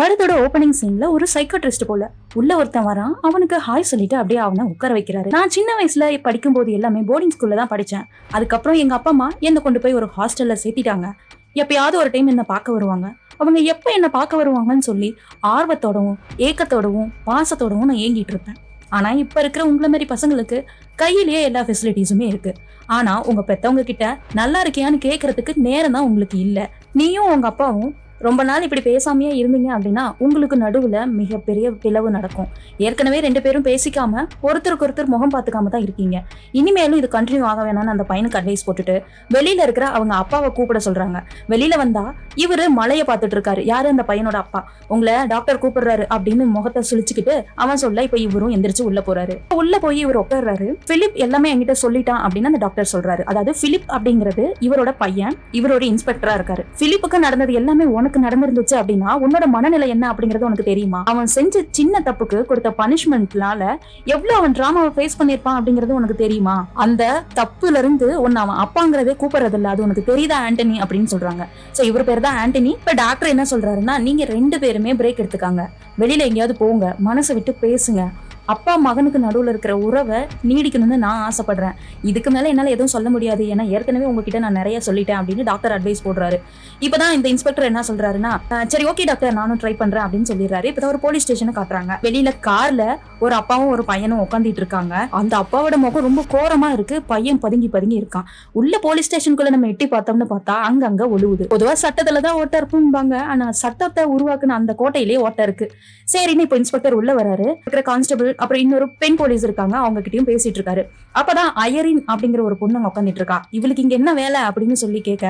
படத்தோட ஓப்பனிங் சீன்ல ஒரு சைக்காட்ரிஸ்ட் போல உள்ள ஒருத்தன் வரான். அவனுக்கு ஹாய் சொல்லிட்டு அப்படியே அவனை உட்கார வைக்கிறாரு. நான் சின்ன வயசுல படிக்கும் போது எல்லாமே போர்டிங் ஸ்கூல்ல தான் படிச்சேன். அதுக்கப்புறம் எங்க அப்பா அம்மா என்ன கொண்டு போய் ஒரு ஹாஸ்டல்ல சேர்த்திட்டாங்க. எப்பயாவது ஒரு டைம் என்ன பார்க்க வருவாங்க. அவங்க எப்ப என்ன பார்க்க வருவாங்கன்னு சொல்லி ஆர்வத்தோடவும் ஏக்கத்தோடவும் பாசத்தோடவும் நான் ஏங்கிட்டு இருப்பேன். ஆனா இப்ப இருக்கிற உங்களை மாதிரி பசங்களுக்கு கையிலேயே எல்லா ஃபெசிலிட்டிஸுமே இருக்கு. ஆனா உங்க பெத்தவங்க கிட்ட நல்லா இருக்கியான்னு கேட்கறதுக்கு நேரம் தான் உங்களுக்கு இல்ல. நீயும் உங்க அப்பாவும் ரொம்ப நாள் இப்படி பேசாமையே இருந்தீங்க அப்படின்னா உங்களுக்கு நடுவுல மிகப்பெரிய பிளவு நடக்கும். ஏற்கனவே 2 பேரும் பேசிக்காம ஒருத்தருக்கு ஒருத்தர் முகம் பார்த்துக்காம தான் இருக்கீங்க. இனிமேலும் இது கண்டினியூ ஆக வேணாம்னு அந்த பையனுக்கு அட்வைஸ் போட்டுட்டு வெளியில இருக்கிற அவங்க அப்பாவை கூப்பிட சொல்றாங்க. வெளியில வந்தா இவரு மலையை பார்த்துட்டு இருக்காரு. யாரு? அந்த பையனோட அப்பா. உங்களை டாக்டர் கூப்பிடுறாரு அப்படின்னு முகத்தை சுழிச்சுக்கிட்டு அவன் சொல்ல இப்ப இவரும் எந்திரிச்சு உள்ள போறாரு. உள்ள போய் இவர் உட்கார்றாரு. பிலிப் எல்லாமே என்கிட்ட சொல்லிட்டான் அப்படின்னு அந்த டாக்டர் சொல்றாரு. அதாவது பிலிப் அப்படிங்கிறது இவரோட பையன், இவரோட இன்ஸ்பெக்டரா இருக்காரு. பிலிப்புக்கு நடந்தது எல்லாமே உனக்கு நடந்துருந்துச்சு அப்படின்னா உன்னோட மனநிலை என்ன அப்படிங்கறது உனக்கு தெரியுமா? அவன் செஞ்ச சின்ன தப்புக்கு கொடுத்த பனிஷ்மெண்ட்னால எவ்வளவு அவன் டிராமாவை ஃபேஸ் பண்ணிருப்பான் அப்படிங்கறது உனக்கு தெரியுமா? அந்த தப்புல இருந்து உன்னை அவன் அப்பாங்கிறதே கூப்பிடுறது இல்ல. அது உனக்கு தெரியுதா ஆண்டனி அப்படின்னு சொல்றாங்க. சோ இவர் பேர் தான் ஆண்டனி. இப்ப டாக்டர் என்ன சொல்றாருன்னா, நீங்க 2 பேருமே பிரேக் எடுத்துக்காங்க, வெளியில எங்கேயாவது போங்க, மனசை விட்டு பேசுங்க. அப்பா மகனுக்கு நடுவுல இருக்கிற உறவை நீடிக்கணும்னு நான் ஆசைப்படுறேன். இதுக்கு மேல என்னால எதுவும் சொல்ல முடியாது, ஏன்னா ஏற்கனவே உங்ககிட்ட நான் நிறைய சொல்லிட்டேன் அப்படின்னு டாக்டர் அட்வைஸ் போடுறாரு. இப்பதான் இந்த இன்ஸ்பெக்டர் என்ன சொல்றாருன்னா, சரி ஓகே டாக்டர் நானும் ட்ரை பண்றேன் அப்படின்னு சொல்லிடுறாரு. இப்பதான் ஒரு போலீஸ் ஸ்டேஷனை காட்டுறாங்க. வெளியில கார்ல ஒரு அப்பாவும் ஒரு பையனும் உட்காந்துட்டு இருக்காங்க. அந்த அப்பாவோட முகம் ரொம்ப கோரமா இருக்கு. பையன் பதுங்கி பதுங்கி இருக்கான். உள்ள போலீஸ் ஸ்டேஷனுக்குள்ள நம்ம எட்டி பார்த்தோம்னு பார்த்தா அங்கங்க ஒழுகுது. பொதுவா சட்டத்துலதான் ஓட்ட இருக்கும்பாங்க, ஆனா சட்டத்தை உருவாக்குன அந்த கோட்டையிலேயே ஓட்ட இருக்கு. சரின்னு இப்ப இன்ஸ்பெக்டர் உள்ள வராரு. இருக்கிற கான்ஸ்டபிள் அப்புறம் இன்னொரு பெண் போலீஸ் இருக்காங்க, அவங்க கிட்டயும் பேசிட்டு இருக்காரு. அப்பதான் அயரின் அப்படிங்கிற ஒரு பொண்ணு உட்காந்துட்டு இருக்கா. இவளுக்கு இங்க என்ன வேலை அப்படின்னு சொல்லி கேட்க,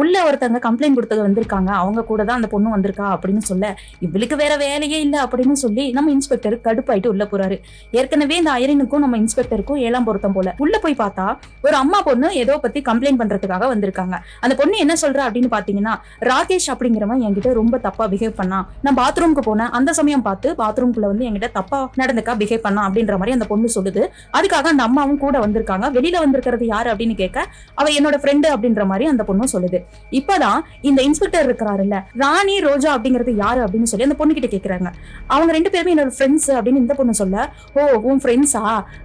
உள்ள ஒருத்தவங்க கம்ப்ளைண்ட் கொடுத்தது வந்திருக்காங்க, அவங்க கூட தான் அந்த பொண்ணு வந்திருக்கா அப்படின்னு சொல்ல, இவளுக்கு வேற வேலையே இல்ல அப்படின்னு சொல்லி நம்ம இன்ஸ்பெக்டர் கடுப்பாயிட்டு உள்ள போறாரு. ஏற்கனவே இந்த அயரினுக்கும் நம்ம இன்ஸ்பெக்டருக்கும் 7ஆம் பொருத்தம் போல. உள்ள போய் பார்த்தா ஒரு அம்மா பொண்ணு ஏதோ பத்தி கம்ப்ளைண்ட் பண்றதுக்காக வந்திருக்காங்க. அந்த பொண்ணு என்ன சொல்றா அப்படின்னு பாத்தீங்கன்னா, ராகேஷ் அப்படிங்கிறவன் என்கிட்ட ரொம்ப தப்பா பிஹேவ் பண்ணா, நான் பாத்ரூம்க்கு போனேன், அந்த சமயம் பார்த்து பாத்ரூம்குள்ள வந்து என்கிட்ட தப்பா நடந்துக்கா பிஹேவ் பண்ணா அப்படின்ற மாதிரி அந்த பொண்ணு சொல்லுது. அதுக்காக அந்த அம்மாவும் கூட வந்திருக்காங்க. வெளியில வந்திருக்கிறது யாரு அப்படின்னு கேட்க, அவ என்னோட ஃப்ரெண்டு அப்படின்ற மாதிரி அந்த பொண்ணும் சொல்லுது. இப்பதான் இந்த இன்ஸ்பெக்டர் இருக்கிறாருல்ல, ராணி ரோஜா அப்படிங்கிறது யாரு அப்படின்னு சொல்லி அந்த பொண்ணு கிட்ட கேக்குறாங்க. அவங்க 2 பேருமே என்னோட ஃப்ரெண்ட்ஸ் அப்படின்னு இந்த பொண்ணு சொல்ல, ஓ உன் ஃப்ரெண்ட்ஸா?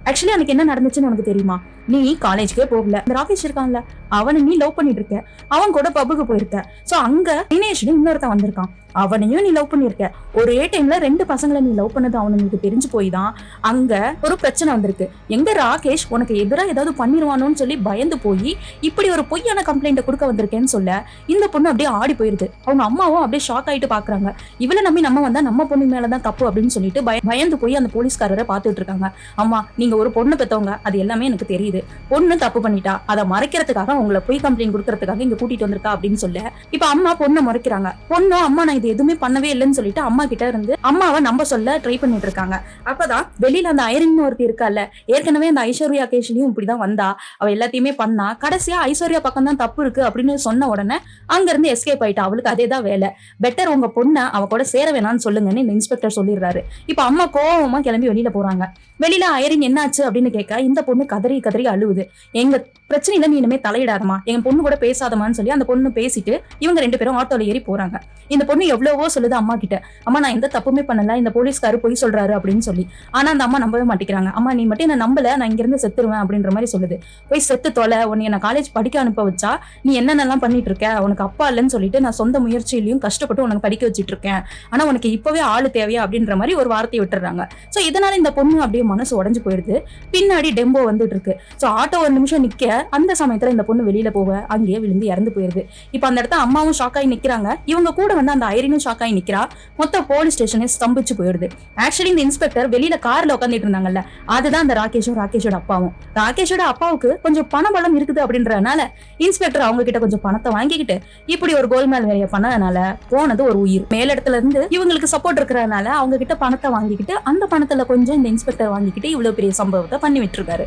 ஆக்சுவலி எனக்கு என்ன நடந்துச்சுன்னு உனக்கு தெரியுமா? நீ காலேஜ்க்கே போகல, இந்த ராகேஷ் இருக்கான்ல அவனை நீ லவ் பண்ணிட்டு இருக்க, அவன் கூட பப்புக்கு போயிருக்க. சோ அங்க தினேஷ்னு இன்னொருத்தன் வந்திருக்கான், அவனையும் நீ லவ் பண்ணிருக்க. ஒரே டைம்ல 2 பசங்களை நீ லவ் பண்ணது அவனுக்கு தெரிஞ்சு போய் தான் அங்க ஒரு பிரச்சனை வந்திருக்கு. எங்க ராகேஷ் உனக்கு எதிராக ஏதாவது பண்ணிடுவானோன்னு சொல்லி பயந்து போய் இப்படி ஒரு பொய்யான கம்ப்ளைண்ட் கொடுக்க வந்திருக்கேன்னு சொல்ல, இந்த பொண்ணு அப்படியே ஆடி போயிருது. அவங்க அம்மாவும் அப்படியே ஷாக் ஆயிட்டு பாக்குறாங்க. இவளை நம்பி நம்ம வந்தா நம்ம பொண்ணு மேலதான் தப்பு அப்படின்னு சொல்லிட்டு பயந்து போய் அந்த போலீஸ்காரரை பாத்துட்டு இருக்காங்க. அம்மா நீங்க ஒரு பொண்ணு பெத்தவங்க, அது எல்லாமே எனக்கு தெரியுது. பொண்ணு தப்பு பண்ணிட்டா, அதை மறைக்கிறதுக்காக உங்களை பொய் கம்ப்ளைண்ட் கொடுக்கறதுக்காக இங்க கூட்டிட்டு வந்திருக்கா அப்படின்னு சொல்ல, இப்ப அம்மா பொண்ணை மறைக்கிறாங்க. பொண்ணும் அம்மா நான் இது எதுவுமே பண்ணவே இல்லைன்னு சொல்லிட்டு அம்மா கிட்ட இருந்து அம்மாவை நம்ப சொல்ல ட்ரை பண்ணிட்டு இருக்காங்க. அப்பதான் வெளியில அந்த ஐரின் ஒருத்தி இருக்கல, ஏற்கனவே அந்த ஐஸ்வர்யா கேஷ்லயும் இப்படிதான் வந்தா, அவ எல்லாத்தையுமே பண்ணா, கடைசியா ஐஸ்வர்யா பக்கம் தான் தப்பு இருக்கு அப்படின்னு சொன்ன உடனே அங்க இருந்து எஸ்கேப் ஆயிட்டா. அவளுக்கு அதேதான் வேலை. பெட்டர் உங்க பொண்ணை அவ கூட சேர வேணாம்னு சொல்லுங்கன்னு இந்த இன்ஸ்பெக்டர் சொல்லிடுறாரு. இப்ப அம்மா கோவமா கிளம்பி வெளியில போறாங்க. வெளியில ஐரின் என்னாச்சு அப்படின்னு கேட்க, இந்த பொண்ணு கதறி கதறி அழுவுது. எங்க பிரச்சனையில நீ இனிமே தலையிடாதமா, எங்க பொண்ணு கூட பேசாதமான்னு சொல்லி அந்த பொண்ணு பேசிட்டு இவங்க 2 பேரும் ஆட்டோல ஏறி போறாங்க. இந்த பொண்ணு எவ்வளவோ சொல்லுது அம்மா கிட்ட, அம்மா நான் எந்த தப்புமே பண்ணல, இந்த போலீஸ்காரர் பொய் சொல்றாரு அப்படின்னு சொல்லி. ஆனா அந்த அம்மா நம்பவே மாட்டேங்கிறாங்க. அம்மா நீ மட்டும் என்ன நம்பல, நான் இங்க இருந்து செத்துருவேன் அப்படின்ற மாதிரி சொல்லுது. போய் செத்து தொலை, உன்னை என்ன காலேஜ் படிக்க அனுப்ப வச்சா நீ என்னென்னலாம் பண்ணிட்டு இருக்க, உனக்கு அப்பா இல்லைன்னு சொல்லிட்டு நான் சொந்த முயற்சியிலையும் கஷ்டப்பட்டு உனக்கு படிக்க வச்சிட்டு இருக்கேன், ஆனா உனக்கு இப்பவே ஆளு தேவையா அப்படின்ற மாதிரி ஒரு வார்த்தையை விட்டுறாங்க. சோ இதனால இந்த பொண்ணு அப்படியே மனசு உடைஞ்சு போயிடுது. பின்னாடி டெம்போ வந்துட்டு இருக்கு. சோ ஆட்டோ ஒரு நிமிஷம் நிக்க, அந்த சமயத்துல இந்த பொண்ணு வெளியில போக அங்கேயே விழுந்து இறந்து போயிருது. இப்ப அந்த இடத்துல அம்மாவும் ஷாக் ஆகி நிக்கிறாங்க, இவங்க கூட வந்து அந்த ஐரினும் ஷாக் ஆகி நிக்கிறா. மொத்த போலீஸ் ஸ்டேஷனே ஸ்தம்பிச்சு போயிடுது. ஆக்சுவலி இந்த இன்ஸ்பெக்டர் வெளியில கார்ல உட்காந்துட்டு இருந்தாங்கல்ல, அதுதான் அந்த ராகேஷோட அப்பாவும். ராகேஷோட அப்பாவுக்கு கொஞ்சம் பண பலம் இருக்குது அப்படின்றதுனால இன்ஸ்பெக்டர் அவங்க கிட்ட கொஞ்சம் பணத்தை வாங்கிக்கிட்டு இப்படி ஒரு கோல்மேல் வேலையை பண்ணதுனால போனது ஒரு உயிர். மேலிடத்துல இருந்து இவங்களுக்கு சப்போர்ட் இருக்கிறதுனால அவங்க கிட்ட பணத்தை வாங்கிக்கிட்டு அந்த பணத்துல கொஞ்சம் இந்த இன்ஸ்பெக்டர் வாங்கிக்கிட்டு இவ்வளவு பெரிய சம்பவத்தை பண்ணி விட்டுருக்காரு.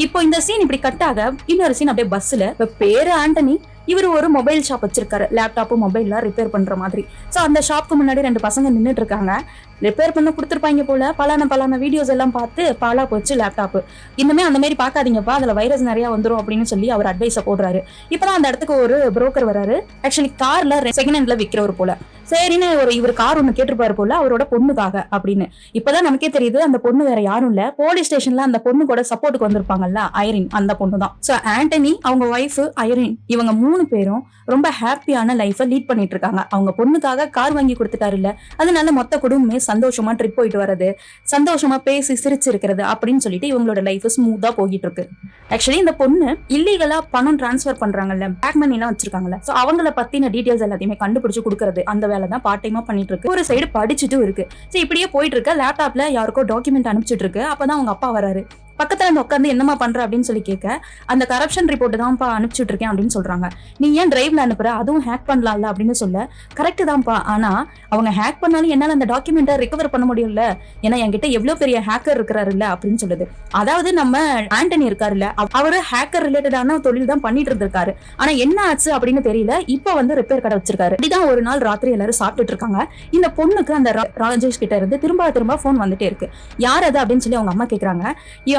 இப்போ இந்த சீன் இப்படி கட்டாக இன்னொரு சீன் அப்படியே பஸ்ல, பேரு ஆண்டனி, இவர் ஒரு மொபைல் ஷாப் வச்சிருக்காரு, லேப்டாப் மொபைல்லாம் ரிப்பேர் பண்ற மாதிரி. ஸோ அந்த ஷாப்க்கு முன்னாடி 2 பசங்க நின்றுட்டு இருக்காங்க. ரிப்பேர் பண்ண கொடுத்துருப்பாங்க போல. பலான வீடியோஸ் எல்லாம் பார்த்து பாலா போச்சு லேப்டாப். இன்னுமே அந்த மாதிரி பார்க்காதீங்கப்பா, அதுல வைரஸ் நிறைய வந்துடும் அப்படின்னு சொல்லி அவர் அட்வைஸை போடுறாரு. இப்பதான் அந்த இடத்துக்கு ஒரு புரோக்கர் வராரு. ஆக்சுவலி கார்ல செகண்ட் ஹேண்ட்ல விற்கிறவர் போல. சரின்னு இவர் கார் ஒண்ணு கேட்டிருப்பாரு போல அவரோட பொண்ணுக்காக அப்படின்னு. இப்பதான் நமக்கே தெரியுது அந்த பொண்ணு வேற யாரும் இல்ல, போலீஸ் ஸ்டேஷன்ல அந்த பொண்ணு கூட சப்போர்ட்டுக்கு வந்திருப்பாங்கல்ல, ஐரின், அந்த பொண்ணு தான். சோ ஆண்டனி, அவங்க ஒய்ஃப் ஐரின், இவங்க 3 பேரும் ரொம்ப ஹாப்பியான லைஃபை லீட் பண்ணிட்டு இருக்காங்க. அவங்க பொண்ணுக்காக கார் வாங்கி கொடுத்துட்டாரு இல்ல, அதனால மொத்த குடும்பமே சந்தோஷமா ட்ரிப் போயிட்டு வர்றது, சந்தோஷமா பேசி சிரிச்சு இருக்கிறது அப்படின்னு சொல்லிட்டு இவங்களோட லைஃப் ஸ்மூத்தா போயிட்டு இருக்கு. ஆக்சுவலி இந்த பொண்ணு இல்லீகலா பணம் டிரான்ஸ்பர் பண்றாங்கல்ல, பேக் மணி எல்லாம் வச்சிருக்காங்கல்ல, சோ அவங்கள பத்தின டீடைல்ஸ் எல்லாத்தையுமே கண்டுபிடிச்சு கொடுக்கறது, அந்த வேலை தான் பார்ட் டைமா பண்ணிட்டு இருக்கு. ஒரு சைடு படிச்சுட்டும் இருக்கு. சோ இப்படியே போயிட்டு இருக்க, லேப்டாப்ல யாருக்கோ டாக்குமெண்ட் அனுப்பிச்சிட்டு இருக்கு. அப்பதான் அவங்க அப்பா வராரு. பக்கத்துல இருந்து உட்காந்து என்னமா பண்ற அப்படின்னு சொல்லி கேட்க, அந்த கரப்ஷன் ரிப்போர்ட் தான்ப்பா அனுப்பிச்சுட்டு இருக்கேன் அப்படின்னு சொல்றாங்க. நீ ஏன் டிரைவ்ல அனுப்புற, அதுவும் ஹேக் பண்ணலாம்ல அப்படின்னு சொல்ல, கரெக்ட் தான்ப்பா, ஆனா அவங்க ஹேக் பண்ணாலும் என்னால அந்த டாக்குமெண்ட்டை ரிகவர் பண்ண முடியும்ல, ஏன்னா என்கிட்ட எவ்வளவு பெரிய ஹேக்கர் இருக்கிறாருல்ல அப்படின்னு சொல்லுது. அதாவது நம்ம ஆண்டனி இருக்காருல்ல, அவரு ஹேக்கர் ரிலேட்டடான தொழில் தான் பண்ணிட்டு இருந்திருக்காரு. ஆனா என்ன ஆச்சு அப்படின்னு தெரியல. இப்ப ரிப்பேர் கடை வச்சிருக்காரு. இப்படிதான் ஒரு நாள் ராத்திரி எல்லாரும் சாப்பிட்டுட்டு இருக்காங்க. இந்த பொண்ணுக்கு அந்த ராஜேஷ் கிட்ட இருந்து திரும்ப போன் வந்துட்டே இருக்கு. யார் அது அப்படின்னு சொல்லி அவங்க அம்மா கேக்குறாங்க.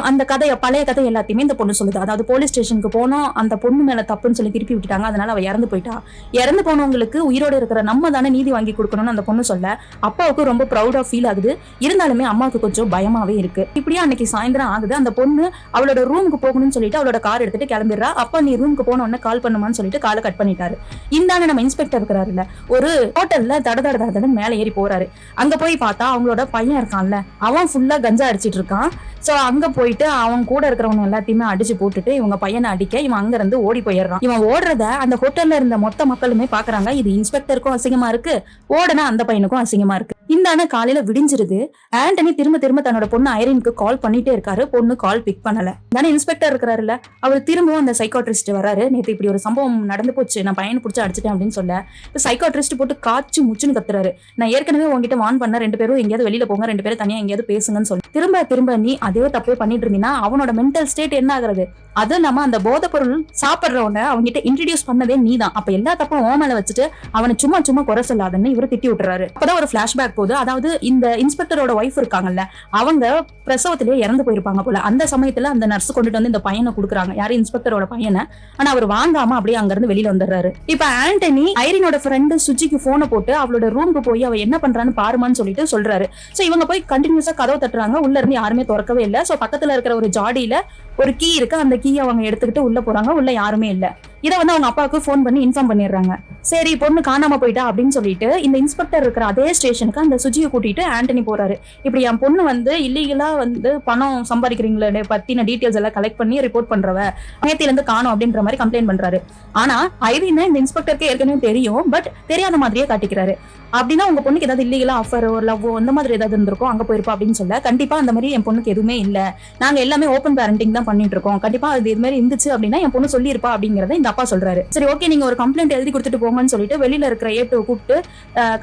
அந்த பழைய கதை எல்லாத்தையுமே இந்த பொண்ணு சொல்லுது. அதாவது போலீஸ் ஸ்டேஷனுக்கு போனோம், அந்த பொண்ணு மேல தப்புன்னு சொல்லி திருப்பி விட்டுட்டாங்க, அதனால அவ இறந்து போயிட்டா. இறந்து போனவங்களுக்கு உயிரோடு இருக்கிற நம்ம தானே நீதி வாங்கி கொடுக்கணும்னு அந்த பொண்ணு சொல்ல, அப்பாவுக்கு ரொம்ப ப்ரௌடா ஃபீல் ஆகுது. இருந்தாலுமே அம்மாவுக்கு கொஞ்சம் பயமாவே இருக்கு. இப்படியே அன்னைக்கு சாயந்தரம் ஆகுது. அந்த பொண்ணு அவளோட ரூமுக்கு போகணும்னு சொல்லிட்டு அவளோட கார் எடுத்துட்டு கிளம்பிடுறா. அப்பா நீ ரூமுக்கு போன உடனே கால் பண்ணுமான்னு சொல்லிட்டு காலை கட் பண்ணிட்டாரு. இந்தான நம்ம இன்ஸ்பெக்டர் இருக்கிறாருல்ல, ஒரு ஹோட்டல்ல தட மேல ஏறி போறாரு. அங்க போய் பார்த்தா அவங்களோட பையன் இருக்கான்ல, அவன் ஃபுல்லா கஞ்சா அடிச்சிட்டு இருக்கான். சோ அங்க போயிட்டு அவன் கூட இருக்கிறவங்க எல்லாத்தையுமே அடிச்சு போட்டுட்டு இவங்க பையனை அடிக்க இவன் அங்க இருந்து ஓடி போயிடுறான். இவன் ஓடுறத அந்த ஹோட்டல்ல இருந்த மொத்த மக்களுமே பாக்குறாங்க. இது இன்ஸ்பெக்டருக்கும் அசிங்கமா இருக்கு, ஓடனா அந்த பையனுக்கும் அசிங்கமா இருக்கு. இந்த காலையில விடிஞ்சிருது. ஆண்டனி திரும்ப தன்னோட பொண்ணு ஐரினுக்கு கால் பண்ணிட்டே இருக்காரு. பொண்ணு கால் பிக் பண்ணல. தானே இன்ஸ்பெக்டர் இருக்கிறாருல்ல, அவர் திரும்பவும் அந்த சைக்காட்ரிஸ்ட் வராரு. நேத்து இப்படி ஒரு சம்பவம் நடந்து போச்சு, நான் பையனை பிடிச்சி அடிச்சிட்டேன் அப்படின்னு சொல்ல, சைக்காட்ரிஸ்ட் போட்டு காய்ச்சி முச்சுன்னு கத்துறாரு. நான் ஏற்கனவே உங்ககிட்ட வான் பண்ண, 2 பேரும் எங்கேயாவது வெளியில போங்க, 2 பேரும் தனியா எங்கேயாவது பேசுங்கன்னு சொல்லி திரும்ப நீ அதே தப்பே பண்ணிட்டு இருந்தீங்கன்னா அவனோட மென்டல் ஸ்டேட் என்ன ஆகுறது? அதுவும் இல்லாம அந்த போதை பொருள் சாப்பிடுறவன அவங்ககிட்ட இன்ட்ரடியூஸ் பண்ணதே நீதான். அப்ப எல்லா தப்பும் ஓ மேல வச்சுட்டு அவனை சும்மா குறை சொல்லாதன்னு இவரு திட்டி விட்டுறாரு. அப்பதான் ஒரு பிளாஷ்பேக் போகுது. அதாவது இந்த இன்ஸ்பெக்டரோட ஒய்ஃப் இருக்காங்கல்ல, அவங்க பிரசவத்திலேயே இறந்து போயிருப்பாங்க போல. அந்த சமயத்துல அந்த நர்ஸ் கொண்டுட்டு வந்து இந்த பையனை கொடுக்குறாங்க, யாரு இன்ஸ்பெக்டரோட பையனை. ஆனா அவர் வாங்காம அப்படியே அங்க இருந்து வெளியில வந்துடுறாரு. இப்ப ஆண்டனி ஐரினோட ஃப்ரெண்டு சுஜிக்கு போனை போட்டு அவளோட ரூமுக்கு போய் அவ என்ன பண்றான்னு பாருமான்னு சொல்லிட்டு சொல்றாரு. சோ இவங்க போய் கண்டினியூஸா கதவை தட்டுறாங்க. உள்ள இருந்து யாருமே திறக்கவே இல்லை. சோ பக்கத்துல இருக்கிற ஒரு ஜாடியில ஒரு கீ இருக்கு. அந்த கீயை அவங்க எடுத்துக்கிட்டு உள்ள போறாங்க. உள்ள யாருமே இல்ல. இதை அவங்க அப்பாவுக்கு போன் பண்ணி இன்ஃபார்ம் பண்ணிடுறாங்க. சரி பொண்ணு காணாம போயிட்டா அப்படின்னு சொல்லிட்டு இந்த இன்ஸ்பெக்டர் இருக்கிற அதே ஸ்டேஷனுக்கு அந்த சுஜியை கூட்டிட்டு ஆண்டனி போறாரு. இப்படி என் பொண்ணு இல்லீகலா பணம் சம்பாதிக்கிறீங்களே பத்தின டீடைல்ஸ் எல்லாம் கலெக்ட் பண்ணி ரிப்போர்ட் பண்றவ நேத்தில இருந்து காணும் அப்படின்ற மாதிரி கம்ப்ளைண்ட் பண்றாரு. ஆனா ஐரின் இந்த இன்ஸ்பெக்டருக்கு ஏற்கனவே தெரியும், பட் தெரியாத மாதிரியே காட்டிக்கிறாரு. அப்படின்னா உங்க பொண்ணுக்கு ஏதாவது இல்லீகலா ஆஃபர் ஒரு லவ் அந்த மாதிரி ஏதாவது இருந்திருக்கும், அங்க போயிருப்பா அப்படின்னு சொல்ல, கண்டிப்பா அந்த மாதிரி என் பொண்ணுக்கு எதுவுமே இல்ல, நாங்க எல்லாமே ஓப்பன் பேரண்டிங் தான் பண்ணிட்டு இருக்கோம், கண்டிப்பா அது இது மாதிரி இருந்துச்சு அப்படின்னா என் பொண்ணு சொல்லியிருப்பா அப்படிங்கறத இந்த அப்பா சொல்றாரு. சரி ஓகே, நீங்க ஒரு கம்ப்ளைண்ட் எழுதி கொடுத்துட்டு போங்கன்னு சொல்லிட்டு வெளியில இருக்கிற ஏட்டு கூப்பிட்டு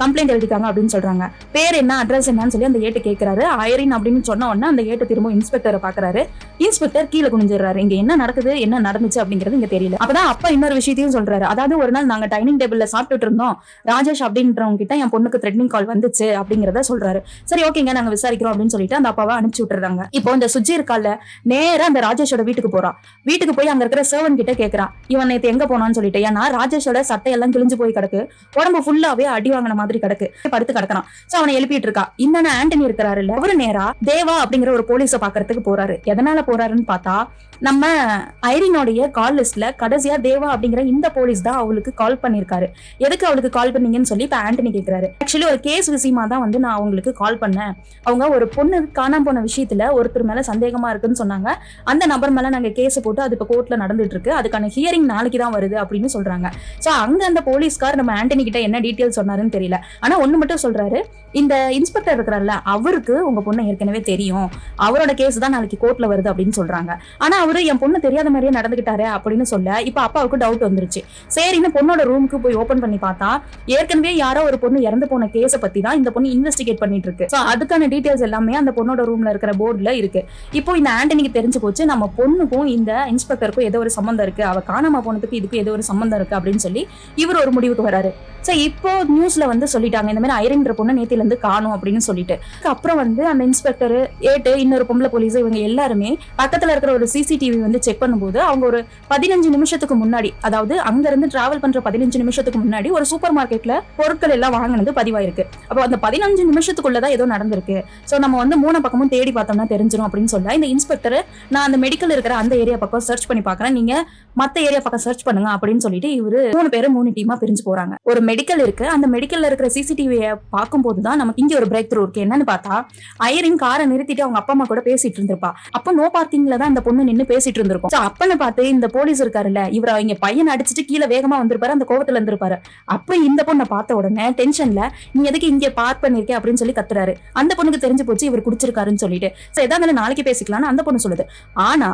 கம்ப்ளைண்ட் எழுதிக்காங்க அப்படின்னு சொல்றாங்க. பேர் என்ன, அட்ரஸ் என்னன்னு சொல்லி அந்த ஏட்டு கேட்கிறாரு. ஐரின் அப்படின்னு சொன்ன உடனே அந்த ஏட்டு திரும்ப இன்ஸ்பெக்டரை பாக்குறாரு. இன்ஸ்பெக்டர் கீழே குனிஞ்சிடறாரு. இங்க என்ன நடக்குது, என்ன நடந்துச்சு அப்படிங்கிறது இங்க தெரியல. அப்பதான் அப்பா இன்னொரு விஷயத்தையும் சொல்றாரு. அதாவது ஒரு நாள் நாங்க டைனிங் டேபிள்ல சாப்பிட்டுட்டு இருந்தோம், ராஜேஷ் அப்படின்றவங்க கிட்ட என் பொண்ணுக்கு த்ரெட்னிங் கால் வந்துச்சு அப்படிங்கறத சொல்றாரு. சரி ஓகேங்க, நாங்க விசாரிக்கிறோம் அப்படின்னு சொல்லிட்டு அந்த அப்பாவை அனுப்பிச்சு விட்டுறாங்க. இப்போ இந்த சுஜி இருக்கால, நேரா அந்த ராஜேஷோட வீட்டுக்கு போறா. வீட்டுக்கு போய் அங்க இருக்கிற சர்வன் கிட்ட கேக்குறா, இவன் நேத்து எங்க போனான்னு சொல்லிட்டு. ஏன்னா ராஜேஷோட சட்டையெல்லாம் கிழிஞ்சு போய் கிடக்கு, உடம்பு ஃபுல்லாவே அடி வாங்கின மாதிரி கிடக்கு, படுத்து கிடக்குறான். சோ அவனை எழுப்பிட்டு இருக்கா. இந்த ஆண்டனி இருக்கிறாரு இல்ல, அவரு நேரா தேவா அப்படிங்கிற ஒரு போலீஸை பாக்குறதுக்கு போறாரு. எதனால போறாருன்னு பார்த்தா, நம்ம ஐரினோடைய கால் லிஸ்ட்ல கடைசியா தேவா அப்படிங்கிற இந்த போலீஸ் தான் அவளுக்கு கால் பண்ணிருக்காரு. எதுக்கு அவளுக்கு கால் பண்ணீங்கன்னு சொல்லி இப்ப ஆண்டனி கேக்குறாரு. ஆக்சுவலி ஒரு கேஸ் விஷயமா தான் நான் அவங்களுக்கு கால் பண்ணேன். அவங்க ஒரு பொண்ணு காணாம போன விஷயத்துல ஒருத்தர் மேல சந்தேகமா இருக்குன்னு சொன்னாங்க. அந்த நபர் மேல நாங்க கேஸ் போட்டு அது இப்ப கோர்ட்ல நடந்துட்டு இருக்கு, அதுக்கான ஹியரிங் நாளைக்கு தான் வருது அப்படின்னு சொல்றாங்க. சோ அங்க அந்த போலீஸ்கார் நம்ம ஆண்டனி கிட்ட என்ன டீடைல் சொன்னாருன்னு தெரியல. ஆனா ஒண்ணு மட்டும் சொல்றாரு, இந்த இன்ஸ்பெக்டர் இருக்கிறாருல, அவருக்கு உங்க பொண்ணு ஏற்கனவே தெரியும், அவரோட கேஸ் தான் நாளைக்கு கோர்ட்ல வருது அப்படின்னு சொல்றாங்க. ஆனா அவரு என் பொண்ணு தெரியாத மாதிரியே நடந்துகிட்டாரு அப்படின்னு சொல்ல இப்ப அப்பாவுக்கு டவுட் வந்துருச்சு. சரின்னு பொண்ணோட ரூமுக்கு போய் ஓபன் பண்ணி பார்த்தா ஏற்கனவே யாரோ ஒரு பொண்ணு இறந்து போன கேஸை பத்தி தான் இந்த பொண்ணு இன்வெஸ்டிகேட் பண்ணிட்டு இருக்கு. அதுக்கான டீடைல்ஸ் எல்லாமே அந்த பொண்ணோட ரூம்ல இருக்கிற போர்டுல இருக்கு. இப்போ இந்த ஆண்டனிக்கு தெரிஞ்சு போச்சு நம்ம பொண்ணுக்கும் இந்த இன்ஸ்பெக்டருக்கும் ஏதோ ஒரு சம்பந்தம் இருக்கு, அவ காணாம போனதுக்கு இதுக்கு ஏதோ ஒரு சம்பந்தம் இருக்கு அப்படின்னு சொல்லி இவர் ஒரு முடிவுக்கு வராரு. சோ இப்போ நியூஸ்ல வந்து சொல்லிட்டாங்க இந்த மாதிரி ஐரின்ற பொண்ணு நேத்தில இருந்து காணும் அப்படின்னு சொல்லிட்டு. அப்புறம் வந்து அந்த இன்ஸ்பெக்டர் ஏட்டு இன்னொரு பொம்பளை போலீஸ் இவங்க எல்லாருமே பக்கத்துல இருக்கிற ஒரு சிசிடிவி வந்து செக் பண்ணும்போது அவங்க ஒரு 15 நிமிஷத்துக்கு முன்னாடி, அதாவது அங்க இருந்து டிராவல் பண்ற 15 நிமிஷத்துக்கு முன்னாடி ஒரு சூப்பர் மார்க்கெட்ல பொருட்கள் எல்லாம் வாங்கினது பதிவாயிருக்கு. அப்போ அந்த 15 நிமிஷத்துக்குள்ளதான் ஏதோ நடந்திருக்கு. சோ நம்ம வந்து 3 பக்கமும் தேடி பார்த்தோம்னா தெரிஞ்சிடும் அப்படின்னு சொல்ல இந்த இன்ஸ்பெக்டர் நான் அந்த மெடிக்கல் இருக்கிற அந்த ஏரியா பக்கம் சர்ச் பண்ணி பாக்குறேன், நீங்க மத்த ஏரியா பக்கம் சர்ச் பண்ணுங்க அப்படின்னு சொல்லிட்டு இவரு 3 பேரும் 3 டீமா பிரிஞ்சு போறாங்க. ஒரு மெடிக்கல் இருக்கு, அந்த மெடிக்கல்ல இருக்கிற சிசிடிவியை பார்க்கும் போதுதான் நமக்கு இங்க ஒரு பிரேக் த்ரூ இருக்கு. என்னன்னு பார்த்தா ஐரின் காரை நிறுத்திட்டு அவங்க அப்பா அம்மா கூட பேசிட்டு இருந்திருப்பா. அப்ப நோ பார்க்கிங்ல தான் அந்த பொண்ணு நின்னு பேசிட்டு இருந்திருக்கும். அப்பன்னு பார்த்து இந்த போலீஸ் இருக்காருல்ல, இவர் அவங்க பையன் அடிச்சுட்டு கீழே வேகமா வந்திருப்பாரு, அந்த கோவத்துல இருந்திருப்பாரு. அப்ப இந்த பொண்ணை பார்த்த உடனே டென்ஷன்ல நீ எதுக்கு இங்க பார்க் பண்ணிருக்கே அப்படின்னு சொல்லி கத்துறாரு. அந்த பொண்ணுக்கு தெரிஞ்சு போச்சு இவர் குடிச்சிருக்காருன்னு சொல்லிட்டு. ஏதாவது நாளைக்கு பேசிக்கலாம்னு அந்த பொண்ணு சொல்லுது. ஆனா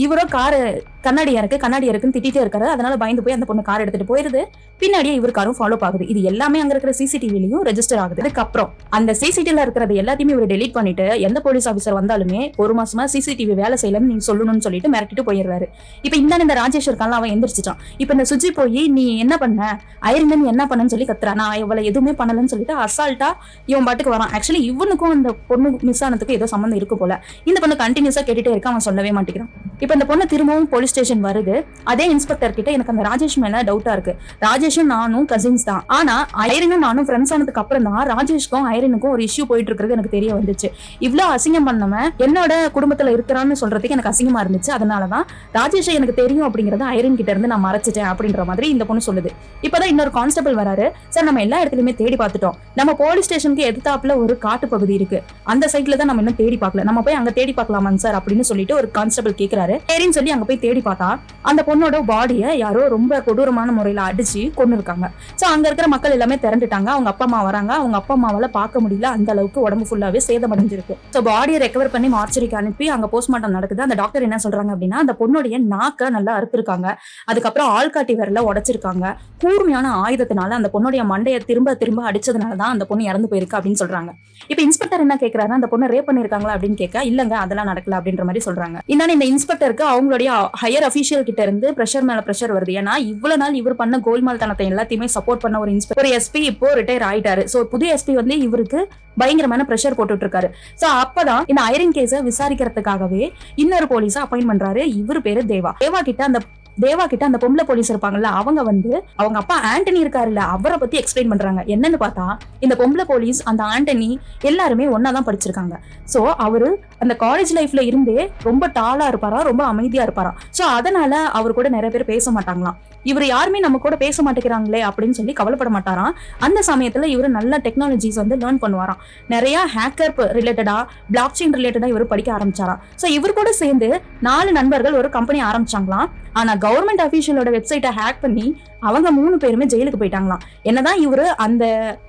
இவரோ காரு கண்ணாடியா இருக்குன்னு திட்டிட்டே இருக்காரு. அதனால பயந்து போய் அந்த பொண்ணு கார் எடுத்துட்டு போயிருது. பின்னாடியே இவர் காரும் ஃபாலோ ஆகுது. இது எல்லாமே அங்க இருக்கிற சிசிடிவிலையும் ரெஜிஸ்டர் ஆகுது. அதுக்கப்புறம் அந்த சிசிடிவில இருக்கிறது எல்லாத்தையுமே இவர் டெலீட் பண்ணிட்டு எந்த போலீஸ் ஆபீசர் வந்தாலுமே 1 மாசமா சிசிடிவி வேலை செய்யலன்னு நீங்க சொல்லணும்னு சொல்லிட்டு மிரட்டிட்டு போயிடுறாரு. இப்ப இந்த ராஜேஷ் இருக்கான் அவன் எந்திரிச்சிட்டான். இப்ப இந்த சுஜி போய் நீ என்ன பண்ண ஐரின் நீ என்ன பண்ணன்னு சொல்லி கத்துறா. நான் இவளை எதுவுமே பண்ணலன்னு சொல்லிட்டு அசால்ட்டா இவன் பாட்டுக்கு வரான். ஆக்சுவலி இவனுக்கும் அந்த பொண்ணு மிஸ் ஆனதுக்கு ஏதோ சம்பந்தம் இருக்கு போல. இந்த பொண்ணு கண்டினியூஸா கேட்டுட்டே இருக்க, அவன் சொல்லவே மாட்டேங்கிறான். இப்ப இந்த பொண்ணு திரும்பவும் போலீஸ் ஸ்டேஷன் வருது. அதே இன்ஸ்பெக்டர் கிட்ட எனக்கு அந்த ராஜேஷ் மேல டவுட்டா இருக்கு. ராஜேஷும் நானும் கசின்ஸ் தான், ஆனா ஐரினும் நானும் ஃப்ரெண்ட்ஸ் ஆனதுக்கு அப்புறம் தான் ராஜேஷ்க்கும் ஐரினுக்கும் ஒரு இஷ்யூ போயிட்டு இருக்கிறது எனக்கு தெரிய வந்துச்சு. இவ்வளவு அசிங்கம் பண்ணவன் என்னோட குடும்பத்துல இருக்கிறான்னு சொல்றதுக்கு எனக்கு அசிங்கமா இருந்துச்சு. அதனாலதான் ராஜேஷ் எனக்கு தெரியும் அப்படிங்கறத ஐரின் கிட்ட இருந்து நான் மறைச்சிட்டேன் அப்படின்ற மாதிரி இந்த பொண்ணு சொல்லுது. இப்பதான் இன்னொரு கான்ஸ்டபிள் வராரு. சார் நம்ம எல்லா இடத்துலயுமே தேடி பார்த்துட்டோம், நம்ம போலீஸ் ஸ்டேஷனுக்கு எதிர்த்தாப்புல ஒரு காட்டு பகுதி இருக்கு, அந்த சைட்ல தான் நம்ம இன்னும் தேடி பார்க்கல, நம்ம போய் அங்க தேடி பார்க்கலாமாங்க சார் அப்படின்னு சொல்லிட்டு ஒரு கான்ஸ்டபிள் கேக்குறாரு. சரின்னு சொல்லி அங்க போய் தேடி பார்த்தா அந்த பொண்ணோட பாடிய யாரோ ரொம்ப கொடூரமான முறையில அடிச்சு கொண்டு இருக்காங்க. சோ அங்க இருக்கிற மக்கள் எல்லாமே திரண்டுட்டாங்க. அவங்க அப்பா அம்மா வராங்க. அவங்க அப்பா அம்மாவால பார்க்க முடியல, அந்த அளவுக்கு உடம்பு ஃபுல்லாவே சேதமடைஞ்சிருக்கு. சோ பாடியை ரெக்கவர் பண்ணி மார்ச்சரிக்கு அனுப்பி அங்க போஸ்ட்மார்ட்டம் நடக்குது. அந்த டாக்டர் என்ன சொல்றாங்க அப்படின்னா அந்த பொண்ணுடைய நாக்க நல்லா அறுத்திருக்காங்க, அதுக்கப்புறம் ஆள்காட்டி விரல உடைச்சிருக்காங்க, கூர்மையான ஆயுதத்தினால அந்த பொண்ணுடைய மண்டையை திரும்ப திரும்ப அடிச்சதுனாலதான் அந்த பொண்ணு இறந்து போயிருக்கு அப்படின்னு சொல்றாங்க. இப்ப இன்ஸ்பெக்டர் என்ன கேக்குறாரு, அந்த பொண்ணு ரேப் பண்ணிருக்காங்களா அப்படின்னு கேட்க இல்லங்க அதெல்லாம் நடக்கல அப்படின்ற மாதிரி சொல்றாங்க. இந்த இன்ஸ்பெக்டருக்கு அவங்களுடைய ஹையர் அபிஷியல் கிட்ட இருந்து பிரஷர் மேல பிரஷர் வருது. ஏன்னா இவ்வளவு நாள் இவர் பண்ண கோல்மால் தனத்தை எல்லாத்தையுமே சப்போர்ட் பண்ண ஒரு எஸ்பி இப்போ ரிட்டையர் ஆயிட்டாரு. சோ புதிய எஸ்பி வந்து இவருக்கு பயங்கரமான பிரஷர் போட்டுட்டு இருக்காரு. சோ அப்பதான் இந்த ஐரின் கேஸ விசாரிக்கிறதுக்காகவே இன்னொரு போலீஸா அப்பாயிண்ட் பண்றாரு. இவர் பேரு தேவா கிட்ட அந்த பொம்பளை போலீஸ் இருப்பாங்கல்ல, அவங்க வந்து அவங்க அப்பா ஆண்டனி இருக்காருல்ல அவரை பத்தி எக்ஸ்பிளைன் பண்றாங்க. என்னன்னு பார்த்தா இந்த பொம்பளை போலீஸ் அந்த ஆண்டனி எல்லாருமே ஒன்னாதான் படிச்சிருக்காங்க. சோ அவரு அந்த காலேஜ் லைஃப்ல இருந்தே ரொம்ப டாலா இருப்பாரா, ரொம்ப அமைதியா இருப்பாரா. சோ அதனால அவர் கூட நிறைய பேர் பேச மாட்டாங்களாம். இவர் யாருமே நம்ம கூட பேச மாட்டேங்கிறாங்களே அப்படின்னு சொல்லி கவலைப்பட மாட்டாராம். அந்த சமயத்துல இவர் நல்ல டெக்னாலஜிஸ் வந்து லேர்ன் பண்ணுவாராம். நிறைய ஹேக்கர் ரிலேட்டடா, பிளாக் செயின் ரிலேட்டடா இவர் படிக்க ஆரம்பிச்சாராம். சோ இவர் கூட சேர்ந்து 4 நண்பர்கள் ஒரு கம்பெனி ஆரம்பிச்சாங்களாம். ஆனா கவர்மெண்ட் அபிஷியலோட வெப்சைட்டை ஹேக் பண்ணி அவங்க 3 பேருமே ஜெயிலுக்கு போயிட்டாங்களாம். என்னதான் இவரு அந்த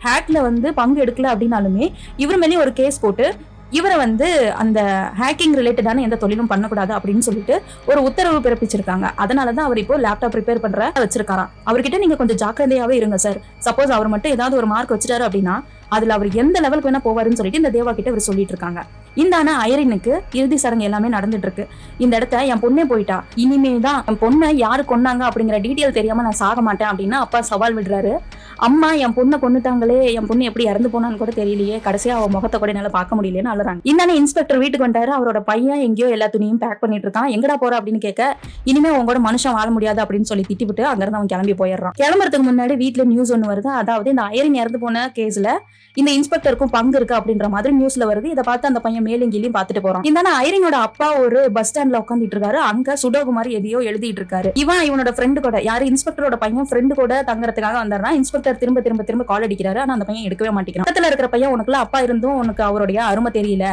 ஹேக்ல வந்து பங்கு எடுக்கல அப்படின்னாலுமே இவர் மேலேயும் ஒரு கேஸ் போட்டு இவரை வந்து அந்த ஹேக்கிங் ரிலேட்டடான எந்த தொழிலும் பண்ணக்கூடாது அப்படின்னு சொல்லிட்டு ஒரு உத்தரவு பிறப்பிச்சிருக்காங்க. அதனாலதான் அவர் இப்போ லேப்டாப் ரிப்பேர் பண்ற வச்சிருக்காராம். அவர்கிட்ட நீங்க கொஞ்சம் ஜாக்கிரதையாவே இருங்க சார். சப்போஸ் அவர் மட்டும் ஏதாவது ஒரு மார்க் வச்சுட்டாரு அப்படின்னா அதுல அவர் எந்த லெவலுக்கு வேணா போவாருன்னு சொல்லிட்டு இந்த தேவா கிட்ட இவர் சொல்லிட்டு இருக்காங்க. இந்த ஐரினுக்கு இறுதி சடங்கு எல்லாமே நடந்துட்டு இருக்கு. இந்த இடத்த என் பொண்ணே போயிட்டா, இனிமேதான் என் பொண்ணை யாரு கொண்டாங்க அப்படிங்கிற டீட்டெயில் தெரியாம நான் சாக மாட்டேன் அப்படின்னு அப்பா சவால் விடுறாரு. அம்மா என் பொண்ணை கொண்டுட்டாங்களே, என் பொண்ணு எப்படி இறந்து போனான்னு கூட தெரியலையே, கடைசியா அவன் முகத்தை கூட என்னால பார்க்க முடியலன்னு அழுறாங்க. இந்த இன்ஸ்பெக்டர் வீட்டுக்கு வந்துட்டாரு. அவரோட பையன் எங்கேயோ எல்லா துணியும் பேக் பண்ணிட்டு இருக்கான். எங்கடா போற அப்படின்னு கேட்க இனிமே உங்களோட மனுஷன் வாழ முடியாது அப்படின்னு சொல்லி திட்டிவிட்டு அங்கிருந்து அவன் கிளம்பி போயிடுறான். கிளம்புறதுக்கு முன்னாடி வீட்டுல நியூஸ் ஒண்ணு வருது. அதாவது இந்த ஐரின் இறந்து போன கேஸ்ல இந்த இன்ஸ்பெக்டருக்கும் பங்கு இருக்கு அப்படின்ற மாதிரி நியூஸ்ல வருது. இதை பார்த்து அந்த பையன் மேலங்கிலையும் பார்த்துட்டு போறான். இந்த ஐரினோட அப்பா ஒரு பஸ் ஸ்டாண்ட்ல உட்காந்துட்டு இருக்காரு. அங்க சுடோகுமார் எதையோ எழுதிட்டு இருக்காரு. இவனோட ஃப்ரெண்டு கூட, யாரு இன்ஸ்பெக்டரோட பையன் ஃப்ரெண்டு கூட தங்கறதுக்காக வந்தாருன்னா இன்ஸ்பெக்டர் திரும்ப திரும்ப திரும்ப கால் அடிக்கிறாரு. ஆனா அந்த பையன் எடுக்கவே மாட்டேங்கிறான். பக்கத்துல இருக்கிற பையன் உனக்குள்ள அப்பா இருந்தும் உனக்கு அவருடைய அருமை தெரியல,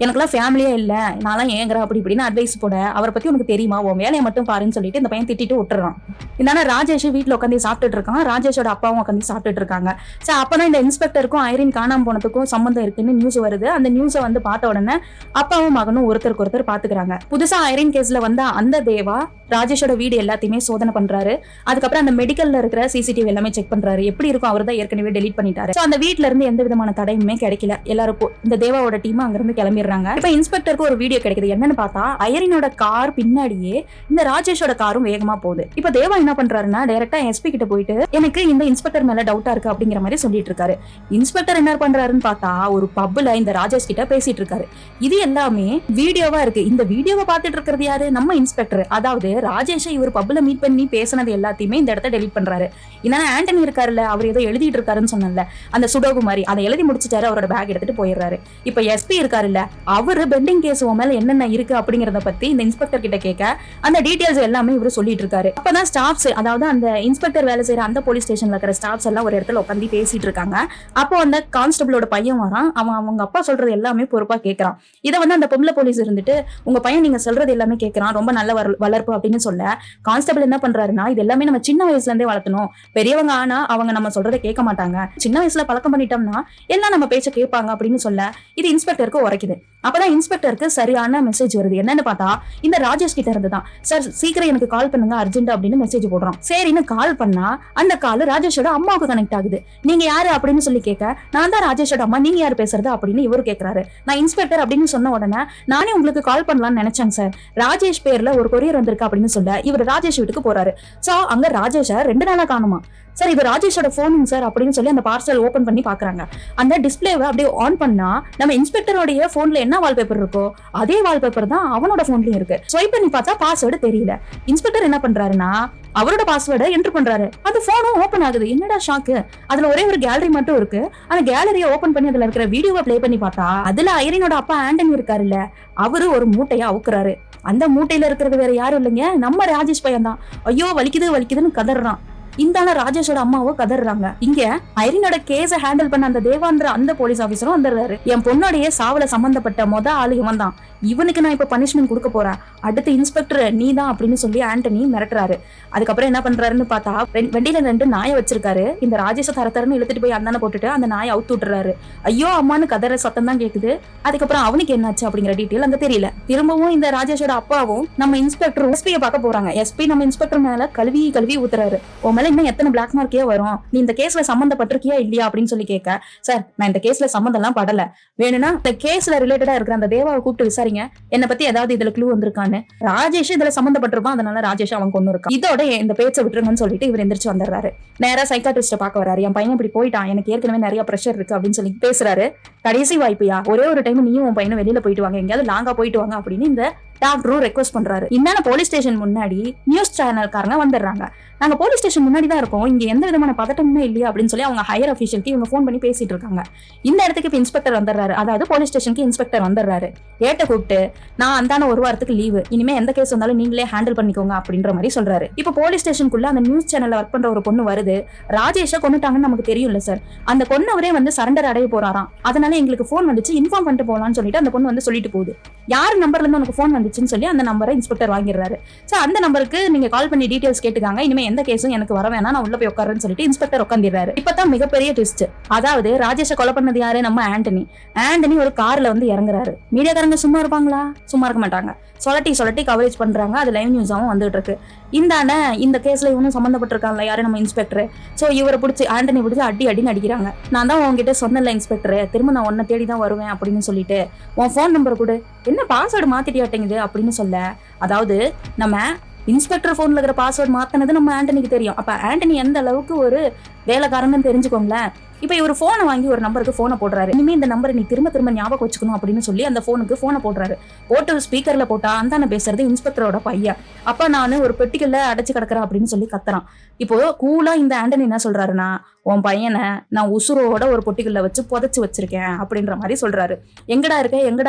எனக்குலாம் ஃபேமிலியே இல்ல, நான்லாம் ஏங்குறேன் அப்படி இப்படின்னு அட்வைஸ் போட, அவரை பத்தி உனக்கு தெரியுமா, உன் வேலையை மட்டும் பாருன்னு சொல்லிட்டு இந்த பையன் திட்டிட்டு விட்டுறான். இந்த ராஜேஷ் வீட்டுல உட்காந்து சாப்பிட்டுட்டு இருக்கான், ராஜேஷோட அப்பாவும் உட்காந்து சாப்பிட்டுட்டு இருக்காங்க. சரி, அப்பதான் இந்த இன்ஸ்பெக்டருக்கும் ஐரின் காணாம போனதுக்கும் சம்பந்தம் இருக்குன்னு நியூஸ் வருது. அந்த நியூஸை வந்து பார்த்த உடனே அப்பாவும் மகனும் ஒருத்தருக்கு ஒருத்தர் பாத்துக்கிறாங்க. புதுசா ஐரின் கேஸ்ல வந்த அந்த தேவா ராஜேஷோட வீடு எல்லாத்தையுமே சோதனை பண்றாரு. அதுக்கப்புறம் அந்த மெடிக்கல்ல இருக்கிற சிசிடிவி எல்லாமே செக் பண்றாரு. எப்படி இருக்கும், அவர் தான் ஏற்கனவே டெலீட் பண்ணிட்டாரு. சோ அந்த வீட்ல இருந்து எந்த விதமான தடையுமே கிடைக்கல. எல்லாருக்கும் இந்த தேவாவோட டீம் அங்க இருந்து கிளம்பிடுறாங்க. இப்ப இன்ஸ்பெக்டருக்கு ஒரு வீடியோ கிடைக்குது. என்னன்னு பார்த்தா ஐரினோட கார் பின்னாடியே இந்த ராஜேஷோட காரும் வேகமா போகுது. இப்ப தேவா என்ன பண்றாருன்னா டைரக்டா எஸ்பி கிட்ட போயிட்டு எனக்கு இந்த இன்ஸ்பெக்டர் மேல டவுட்டா இருக்கு அப்படிங்கிற மாதிரி சொல்லிட்டு இருக்காரு. இன்ஸ்பெக்டர் என்ன பண்றாருன்னு பார்த்தா ஒரு பப்ல இந்த ராஜேஷ் கிட்ட பேசிட்டு இருக்காரு. இது எல்லாமே வீடியோவா இருக்கு. இந்த வீடியோவை பார்த்துட்டு இருக்கிறது யாரு, நம்ம இன்ஸ்பெக்டர். அதாவது ராஜேஷை இவர் பப்ல மீட் பண்ணி பேசினது எல்லாத்தையுமே இந்த இடத்த டெலீட் பண்றாரு. என்னன்னா ஆண்டனி இருக்காருல்ல, அவர் ஏதோ எழுதிட்டு இருக்காருன்னு சொன்னல, அந்த சுடோகு மாதிரி அதை எழுதி முடிச்சிட்டாரு. அவரோட பேக் எடுத்துட்டு போயிடுறாரு. இப்ப எஸ்பி இருக்காருல்ல, அவரு பெண்டிங் கேஸ் மேல என்னென்ன இருக்கு அப்படிங்கறத பத்தி இந்த இன்ஸ்பெக்டர் கிட்ட கேட்க அந்த டீடைல்ஸ் எல்லாமே இவரு சொல்லிட்டு இருக்காரு. அப்பதான் ஸ்டாஃப்ஸ், அதாவது அந்த இன்ஸ்பெக்டர் வேலை செய்யற அந்த போலீஸ் ஸ்டேஷன்ல இருக்கிற ஸ்டாஃப்ஸ் எல்லாம் ஒரு இடத்துல உட்காந்து பேசிட்டு இருக்காங்க. அப்போ அந்த கான்ஸ்டபிளோட பையன் வரான். அவங்க அப்பா சொல்றது எல்லாமே பொறுப்பா கேட்கறான். இதை வந்து அந்த பொம்பளை போலீஸ் இருந்துட்டு உங்க பையன் நீங்க சொல்றது எல்லாமே கேட்கறான், ரொம்ப நல்ல வளர்ப்பு அப்படின்னு சொல்ல, கான்ஸ்டபிள் என்ன பண்றாருன்னா இது எல்லாமே நம்ம சின்ன வயசுல இருந்தே வளர்த்தணும். பெரியவங்க ஆனா அவங்க நம்ம சொல்றதை கேட்க மாட்டாங்க, சின்ன வயசுல பழக்கம் பண்ணிட்டோம்னா எல்லாம் நம்ம பேச்ச கேட்பாங்க அப்படின்னு சொல்ல இது இன்ஸ்பெக்டருக்கு உரைக்குது. அப்பதான் இன்ஸ்பெக்டருக்கு சரியான மெசேஜ் வருது. என்னன்னு பார்த்தா இந்த ராஜேஷ் கிட்ட இருந்து தான், சார் சீக்கிரம் எனக்கு கால் பண்ணுங்க அர்ஜென்ட் அப்படின்னு மெசேஜ் போடுறோம். சரின்னு கால் பண்ணா அந்த கால் ராஜேஷோட அம்மாவுக்கு கனெக்ட் ஆகுது. நீங்க யாரு அப்படின்னு சொல்லி கேட்க, நான் தான் ராஜேஷோட அம்மா, நீங்க யாரு பேசுறது அப்படின்னு இவரு கேட்கிறாரு. நான் இன்ஸ்பெக்டர் அப்படின்னு சொன்ன உடனே நானே உங்களுக்கு கால் பண்ணலாம்னு நினைச்சேன் சார், ராஜேஷ் பேர்ல ஒரு கொரியர் வந்திருக்கு அப்படின்னு சொல்ல இவர் ராஜேஷ் வீட்டுக்கு போறாரு. சோ அங்க ராஜேஷ 2 நாளா காணுமா. சார் இது ராஜேஷோட போன் சார் அப்படின்னு சொல்லி அந்த பார்சல் ஓபன் பண்ணி பாக்குறாங்க. அந்த டிஸ்பிளேவை அப்படியே ஆன் பண்ணா நம்ம இன்ஸ்பெக்டரோட போன்ல என்ன வால்பேப்பர் இருக்கோ அதே வால்பேப்பர் தான் அவனோட போன்லயும் இருக்கு. ஸ்வைப் பண்ணி பார்த்தா பாஸ்வேர்டு தெரியல. இன்ஸ்பெக்டர் என்ன பண்றாருன்னா அவரோட பாஸ்வேர்டை என்டர் பண்றாரு. அந்த போனும் ஓபன் ஆகுது. என்னடா ஷாக்கு, அதுல ஒரே ஒரு கேலரி மட்டும் இருக்கு. அந்த கேலரியை ஓபன் பண்ணி அதுல இருக்கிற வீடியோவை பிளே பண்ணி பார்த்தா அதுல ஐரினோட அப்பா ஆண்டனி இருக்காருல்ல, அவரு ஒரு மூட்டையா அவுக்குறாரு. அந்த மூட்டையில இருக்கிறது வேற யாரும் இல்லைங்க, நம்ம ராஜேஷ் பையன் தான். ஐயோ வலிக்குது வலிக்குதுன்னு கதறான். இந்த ராஜேஷோட அம்மாவோ கதறாங்க. இங்க ஐரினோட கேஸ ஹேண்டில் பண்ண அந்த தேவாந்திர அந்த போலீஸ் ஆபீசரும் வந்துடுறாரு. என் பொண்ணோடைய சாவுல சம்பந்தப்பட்ட ஆளு இவன் தான், இவனுக்கு நான் இப்ப பனிஷ்மெண்ட் கொடுக்க போறேன், அடுத்த இன்ஸ்பெக்டர் நீ தான் அப்படின்னு சொல்லி ஆண்டனி மிரட்டுறாரு. அதுக்கப்புறம் என்ன பண்றாருன்னு பார்த்தா வண்டியில 2 நாயை வச்சிருக்காரு. இந்த ராஜேஷ தரத்தரன்னு இழுத்துட்டு போய் அந்தான போட்டுட்டு அந்த நாயை அவுத்து விட்டுறாரு. ஐயோ அம்மான்னு கதற சத்தம் தான் கேக்குது. அதுக்கப்புறம் அவனுக்கு என்னாச்சு அப்படிங்கிற டீட்டெயில் அங்க தெரியல. திரும்பவும் இந்த ராஜேஷோட அப்பாவும் நம்ம இன்ஸ்பெக்டரும் எஸ்பியை பார்க்க போறாங்க. எஸ்பி நம்ம இன்ஸ்பெக்டர் மேல கழுவி ஊத்துறாரு. இன்னும் எத்தனை பிளாக் மார்க்கே வரும், நீ இந்த கேஸ்ல சம்பந்தப்பட்டிருக்கியா இல்லையா அப்படின்னு சொல்லி கேட்க, சார் நான் இந்த கேஸ்ல சம்பந்தம் எல்லாம் படல, வேணும்னா இந்த கேஸ்ல ரிலேட்டடா இருக்கிற அந்த தேவாவை கூப்பிட்டு விசாரிங்க, என்ன பத்தி ஏதாவது இதுல க்ளூ வந்திருக்கான்னு. ராஜேஷ் இதுல சம்பந்தப்பட்டிருப்பான், அதனால ராஜேஷ் அவன் கொண்டு இருக்கான். இதோட இந்த பேச்சை விட்டுருங்கன்னு சொல்லிட்டு இவர் எந்திரிச்சு வந்துடுறாரு. நேரா சைக்காட்ரிஸ்ட பார்க்க வராரு. என் பையன் இப்படி போயிட்டான், எனக்கு ஏற்கனவே நிறைய பிரஷர் இருக்கு அப்படின்னு சொல்லி பேசுறாரு. கடைசி வாய்ப்பையா, ஒரே ஒரு டைம் நீயும் உன் பையனும் வெளியில போயிட்டு வாங்க, எங்கேயாவது லாங்கா போயிட்டு வாங்க அப்படின்னு இந்த டாக்டரும் ரெக்வஸ்ட் பண்றாரு. இந்த போலீஸ் ஸ்டேஷன் முன்னாடி நியூஸ் சேனல்காரங்க வந்துடுறாங்க. நாங்க போலீஸ் ஸ்டேஷன் முன்னாடி தான் இருக்கோம், இங்க எந்த விதமான பதட்டமுமே இல்லையா அப்படின்னு சொல்லி அவங்க ஹையர் அபிஷியலுக்கு இவங்க போன் பண்ணி பேசிட்டு இருக்காங்க. இந்த இடத்துக்கு இப்ப இன்ஸ்பெக்டர் வந்துடுறாரு. அதாவது போலீஸ் ஸ்டேஷனுக்கு இன்ஸ்பெக்டர் வந்துடுறாரு. ஏட்ட கூப்பிட்டு நான் அந்தான 1 வாரத்துக்கு லீவு, இனிமே எந்த கேஸ் வந்தாலும் நீங்களே ஹேண்டில் பண்ணிக்கோங்க அப்படின்ற மாதிரி சொல்றாரு. இப்ப போலீஸ் ஸ்டேஷனுக்குள்ள அந்த நியூஸ் சேனல்ல ஒர்க் பண்ற ஒரு பொண்ணு வருது. ராஜேஷ கொண்டுட்டாங்கன்னு நமக்கு தெரியும்ல சார், அந்த பொண்ணவரே வந்து சரண்டர் அடைய போறாராம், அதனால எங்களுக்கு போன் வந்துச்சு, இன்ஃபார்ம் பண்ணிட்டு போலான்னு சொல்லிட்டு அந்த பொண்ணு வந்து சொல்லிட்டு போகுது. யார் நம்பர்ல இருந்து உனக்கு போன் வந்துச்சுன்னு சொல்லி அந்த நம்பரை இன்ஸ்பெக்டர் வாங்கிடுறாரு. சோ அந்த நம்பருக்கு நீங்க கால் பண்ணி டீடைல்ஸ் கேட்டுக்காங்க, இனிமே எந்த கேஸும் எனக்கு வர வேணா, நான் உள்ள போய் உட்காருன்னு சொல்லிட்டு இன்ஸ்பெக்டர் உட்காந்துறாரு. இப்பதான் மிகப்பெரிய ட்விஸ்ட். அதாவது ராஜேஷ கொலை பண்ணது யாரு, நம்ம ஆண்டனி ஒரு கார்ல வந்து இறங்குறாரு. மீடியாக்காரங்க சும்மா இருப்பாங்களா, சும்மா இருக்க மாட்டாங்க. சொல்லட்டி கவரேஜ் பண்றாங்க. அது லைவ் நியூஸாவும் வந்துட்டு இருக்கு. இந்த கேஸ்ல இவனும் சம்பந்தப்பட்டிருக்கான்ல யாரு, நம்ம இன்ஸ்பெக்டர். சோ இவரை பிடிச்சி ஆண்டனி பிடிச்சி அடின்னு அடிக்கிறாங்க. நான் தான் உங்ககிட்ட சொன்னல இன்ஸ்பெக்டர், திரும்ப நான் உன்னை தேடி தான் வருவேன் அப்படின்னு சொல்லிட்டு உன் போன் நம்பர் கொடு, என்ன பாஸ்வேர்டு மாத்திட்டியாட்டேங்குது அப்படின்னு சொல்ல, அதாவது நம்ம இன்ஸ்பெக்டர் போன்ல இருக்கிற பாஸ்வேர்டு மாத்தினது நம்ம ஆண்டனிக்கு தெரியும். அப்ப ஆண்டனி எந்த அளவுக்கு ஒரு வேலைக்காரன்னு தெரிஞ்சுக்கோங்களேன். இப்ப இவர் போனை வாங்கி ஒரு நம்பருக்கு போனை போடுறாரு. இனிமே இந்த நம்பரை நீ திரும்ப ஞாபகம் வச்சுக்கணும் அப்படின்னு சொல்லி அந்த போனுக்கு போனை போடுறாரு. போட்டு ஸ்பீக்கர்ல போட்டா அந்தான பேசுறது இன்ஸ்பெக்டரோட பையன். அப்ப நானு ஒரு பெட்டிக்கல்ல அடைச்சு கிடக்குறேன் அப்படின்னு சொல்லி கத்துறான். இப்போ கூலா இந்த ஆண்டனி என்ன சொல்றாருன்னா, உன் பையனை நான் உசுரோட ஒரு பொட்டிக்குள்ள வச்சு புதைச்சு வச்சிருக்கேன் அப்படின்ற மாதிரி சொல்றாரு. எங்கடா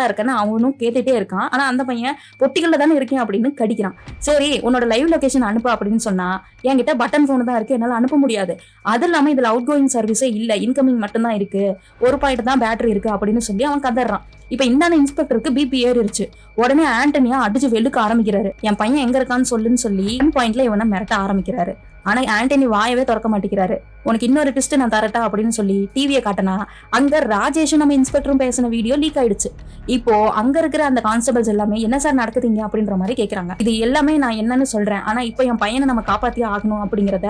இருக்கன்னு அவனும் கேட்டுட்டே இருக்கான். ஆனா அந்த பையன் பொட்டிக்குள்ள தானே இருக்கேன் அப்படின்னு கடிக்கிறான். சரி உன்னோட லைவ் லொகேஷன் அனுப்பு அப்படின்னு சொன்னா, என்கிட்ட பட்டன் போன் தான் இருக்கு, என்னால அனுப்ப முடியாது, அது இல்லாம இதுல அவுட் கோயிங் சர்வீஸே இல்ல, இன்கமிங் மட்டும்தான் இருக்கு, 1 பாயிண்ட் தான் பேட்டரி இருக்கு அப்படின்னு சொல்லி அவன் கதறான். இப்ப இந்த இன்ஸ்பெக்டருக்கு பிபி ஏறிடுச்சு. உடனே ஆண்டனியா அடிச்சு வெளுக்க ஆரம்பிக்கிறாரு. என் பையன் எங்க இருக்கான்னு சொல்லுன்னு சொல்லி பாயிண்ட்ல இவனை மிரட்ட ஆரம்பிக்கிறாரு. ஆனா ஆண்டனி வாயவே திறக்க மாட்டேங்கிறாரு. உனக்கு இன்னொரு ட்விஸ்ட் நான் தரட்டா அப்படின்னு சொல்லி டிவியை காட்டினா அங்க ராஜேஷும் நம்ம இன்ஸ்பெக்டரும் பேசின வீடியோ லீக் ஆயிடுச்சு. இப்போ அங்க இருக்கிற அந்த கான்ஸ்டபிள்ஸ் எல்லாமே என்ன சார் நடக்குதுங்க அப்படின்ற மாதிரி கேக்குறாங்க. இது எல்லாமே நான் என்னன்னு சொல்றேன், ஆனா இப்போ என் பையனை நம்ம காப்பாத்தியே ஆகணும் அப்படிங்கறத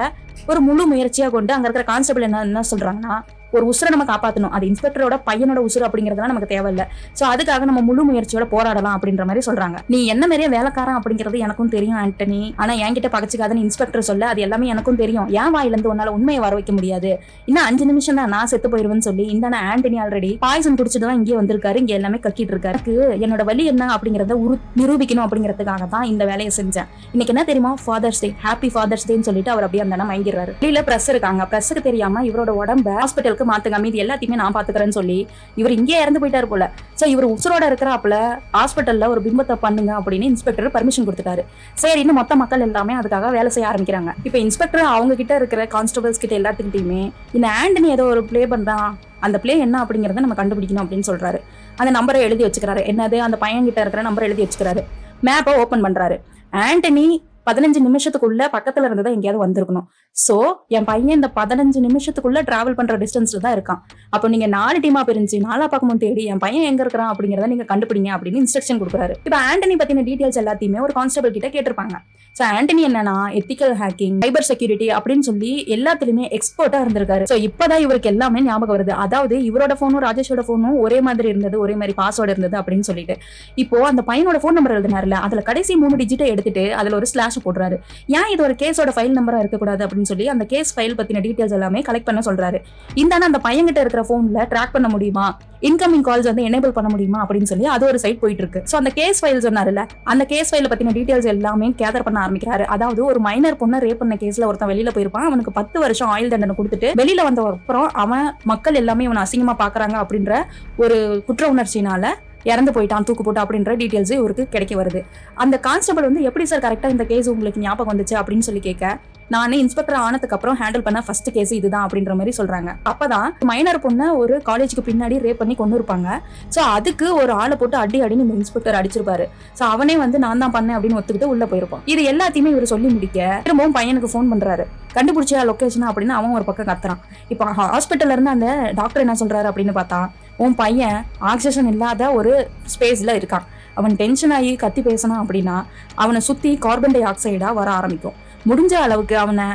ஒரு முழு முயற்சியா கொண்டு அங்க இருக்கிற கான்ஸ்டபிள் என்ன சொல்றாங்கன்னா, ஒரு உசுரை நம்ம காப்பாற்றணும், அது இன்ஸ்பெக்டரோட பையனோட உசுறு அப்படிங்கிறதுலாம் நமக்கு தேவையில்லை, சோ அதுக்காக நம்ம முழு முயற்சியோட போராடலாம் அப்படின்ற மாதிரி சொல்றாங்க. நீ என்ன மாதிரியே வேலைக்காரன் அப்படிங்கிறது எனக்கும் தெரியும் ஆண்டனி, ஆனா என்கிட்ட பகச்சுக்காதுன்னு இன்ஸ்பெக்டர் சொல்ல அது எல்லாமே எனக்கும் தெரியும். என் வாயிலிருந்து உன்னால உண்மையை வர வைக்க முடியாது, இன்னும் 5 நிமிஷம் தான் நான் செத்து போயிருவேன்னு சொல்லி இந்த ஆண்டனி ஆல்ரெடி பாய்சன் குடிச்சிட்டு தான் இங்கே வந்திருக்காரு, இங்க எல்லாமே கக்கிட்டு இருக்காரு. என்னோட வலி என்ன அப்படிங்கறத நிரூபிக்கணும் அப்படிங்கிறதுக்காக தான் இந்த வேலையை செஞ்சேன். இன்னைக்கு என்ன தெரியுமா, ஃபாதர்ஸ் டே, ஹாப்பி ஃபாதர்ஸ் டேன்னு சொல்லிட்டு அவர் அப்படியே அந்த மயங்கிடுறாரு. வெளியில பிரஸ் இருக்காங்க, பிரஸ்ஸுக்கு தெரியாம இவரோட உடம்ப ஹாஸ்பிட்டல் மாத்துங்க, மீதி எல்லாத்தையுமே நான் பாத்துக்கிறேன்னு சொல்லி இவர் இங்கே இறந்து போயிட்டாரு போல. சோ இவர் உசுரோட இருக்கிறாப்புல ஹாஸ்பிட்டல்ல ஒரு பிம்பத்தை பண்ணுங்க அப்படின்னு இன்ஸ்பெக்டர் பர்மிஷன் கொடுத்துட்டாரு. சரி, இன்னும் மொத்த மக்கள் எல்லாமே அதுக்காக வேலை செய்ய ஆரம்பிக்கிறாங்க. இப்ப இன்ஸ்பெக்டர் அவங்க கிட்ட இருக்கிற கான்ஸ்டபிள்ஸ் கிட்ட எல்லாத்துக்கிட்டையுமே இந்த ஆண்டனி ஏதோ ஒரு பிளே பண்றான், அந்த பிளே என்ன அப்படிங்கறத நம்ம கண்டுபிடிக்கணும் அப்படின்னு சொல்றாரு. அந்த நம்பரை எழுதி வச்சுக்கிறாரு. என்னது, அந்த பையன் கிட்ட இருக்கிற நம்பரை எழுதி வச்சுக்கிறாரு. மேப்பை ஓபன் பண்றாரு. ஆண்டனி 15 நிமிஷத்துக்குள்ள பக்கத்துல இருந்ததா எங்கேயாவது வந்திருக்கணும். சோ என் பையன் இந்த 15 நிமிஷத்துக்குள்ள டிராவல் பண்ற டிஸ்டன்ஸ்ல தான் இருக்கான். அப்போ நீங்க 4 டீமா பிரிஞ்சு 4 பக்கமும் தேடி என் பையன் எங்க இருக்கிறான் அப்படிங்கறத நீங்க கண்டுபிடிங்க அப்படின்னு இன்ஸ்ட்ரக்ஷன் கொடுக்குறாரு. இப்ப ஆண்டனி பத்தின டீடைல்ஸ் எல்லாத்தையுமே ஒரு கான்ஸ்டபிள் கிட்ட கேட்டிருப்பாங்க. சோ ஆண்டனி என்னன்னா எத்திக்கல் ஹேக்கிங், சைபர் செக்யூரிட்டி அப்படின்னு சொல்லி எல்லாத்துலயுமே எக்ஸ்பர்ட்டா இருந்திருக்காரு. சோ இப்பதான் இவருக்கு எல்லாமே ஞாபகம் வருது. அதாவது இவரோட போனும் ராஜேஷோட போனும் ஒரே மாதிரி இருந்தது, ஒரே மாதிரி பாஸ்வேர்டு இருந்தது அப்படின்னு சொல்லிட்டு இப்போ அந்த பையனோட போன் நம்பர் எழுதினார்ல, அதுல கடைசி 3 டிஜிட்டை எடுத்துட்டு அதுல ஒரு ஸ்லாஷ் போடுறாரு. ஏன் இது ஒரு கேஸோட ஃபைல் நம்பரா இருக்கக்கூடாது அப்படின்னு சொல்லி அந்த கேஸ் ஃபைல் பத்தின டீடைல்ஸ் எல்லாமே கலெக்ட் பண்ண சொல்றாரு. இந்த அந்த பையன் கிட்ட இருக்கிற போன்ல ட்ராக் பண்ண முடியுமா, இன்கமிங் கால்ஸ் வந்து எனேபிள் பண்ண முடியுமா அப்படின்னு சொல்லி அது ஒரு சைட் போயிட்டு இருக்கு. சோ அந்த கேஸ் ஃபைல் சொன்னாருல, அந்த கேஸ் ஃபைல் பத்தின டீடைல்ஸ் எல்லாமே கேதர் பண்ண ஆரம்பிக்கிறாரு. அதாவது ஒரு மைனர் பொண்ணை ரேப் பண்ண கேஸ்ல ஒருத்தன் வெளியில போயிருப்பான், அவனுக்கு 10 வருஷம் ஆயுள் தண்டனை கொடுத்துட்டு வெளியில வந்த அப்புறம் அவன் மக்கள் எல்லாமே அவனை அசிங்கமா பாக்குறாங்க அப்படின்ற ஒரு குற்ற உணர்ச்சினால இறந்து போயிட்டான், தூக்கு போட்டு அப்படின்ற டீடைல்ஸ் இவருக்கு கிடைக்க வருது. அந்த கான்ஸ்டபிள் வந்து எப்படி சார் கரெக்டா இந்த கேஸ் உங்களுக்கு ஞாபகம் வந்துச்சு அப்படின்னு சொல்லி கேட்க, நானே இன்ஸ்பெக்டர் ஆனதுக்கு அப்புறம் ஹேண்டில் பண்ண ஃபர்ஸ்ட் கேஸ் இதுதான் அப்படின்ற மாதிரி சொல்றாங்க. அப்பதான் மைனர் பொண்ணை ஒரு காலேஜுக்கு பின்னாடி ரேப் பண்ணி கொண்டு இருப்பாங்க. சோ அதுக்கு ஒரு ஆளை போட்டு அடின்னு இந்த இன்ஸ்பெக்டர் அடிச்சிருப்பாரு. சோ அவனே வந்து நான் தான் பண்ணேன் அப்படின்னு ஒத்துக்கிட்டு உள்ள போயிருப்பான். இது எல்லாத்தையுமே இவர் சொல்லி முடிக்க திரும்பவும் பையனுக்கு போன் பண்றாரு. கண்டுபிடிச்சா லொகேஷன் அப்படின்னு அவன் ஒரு பக்கம் கத்துறான். இப்ப ஹாஸ்பிட்டல்ல இருந்து அந்த டாக்டர் என்ன சொல்றாரு அப்படின்னு பார்த்தா, உன் பையன் ஆக்சிஜன் இல்லாத ஒரு ஸ்பேஸ்ல இருக்கான், அவன் டென்ஷன் ஆகி கத்தி பேசினான் அப்படின்னா அவனை சுத்தி கார்பன் டை ஆக்சைடா வர ஆரம்பிக்கும், முடிஞ்ச அளவுக்கு அவனை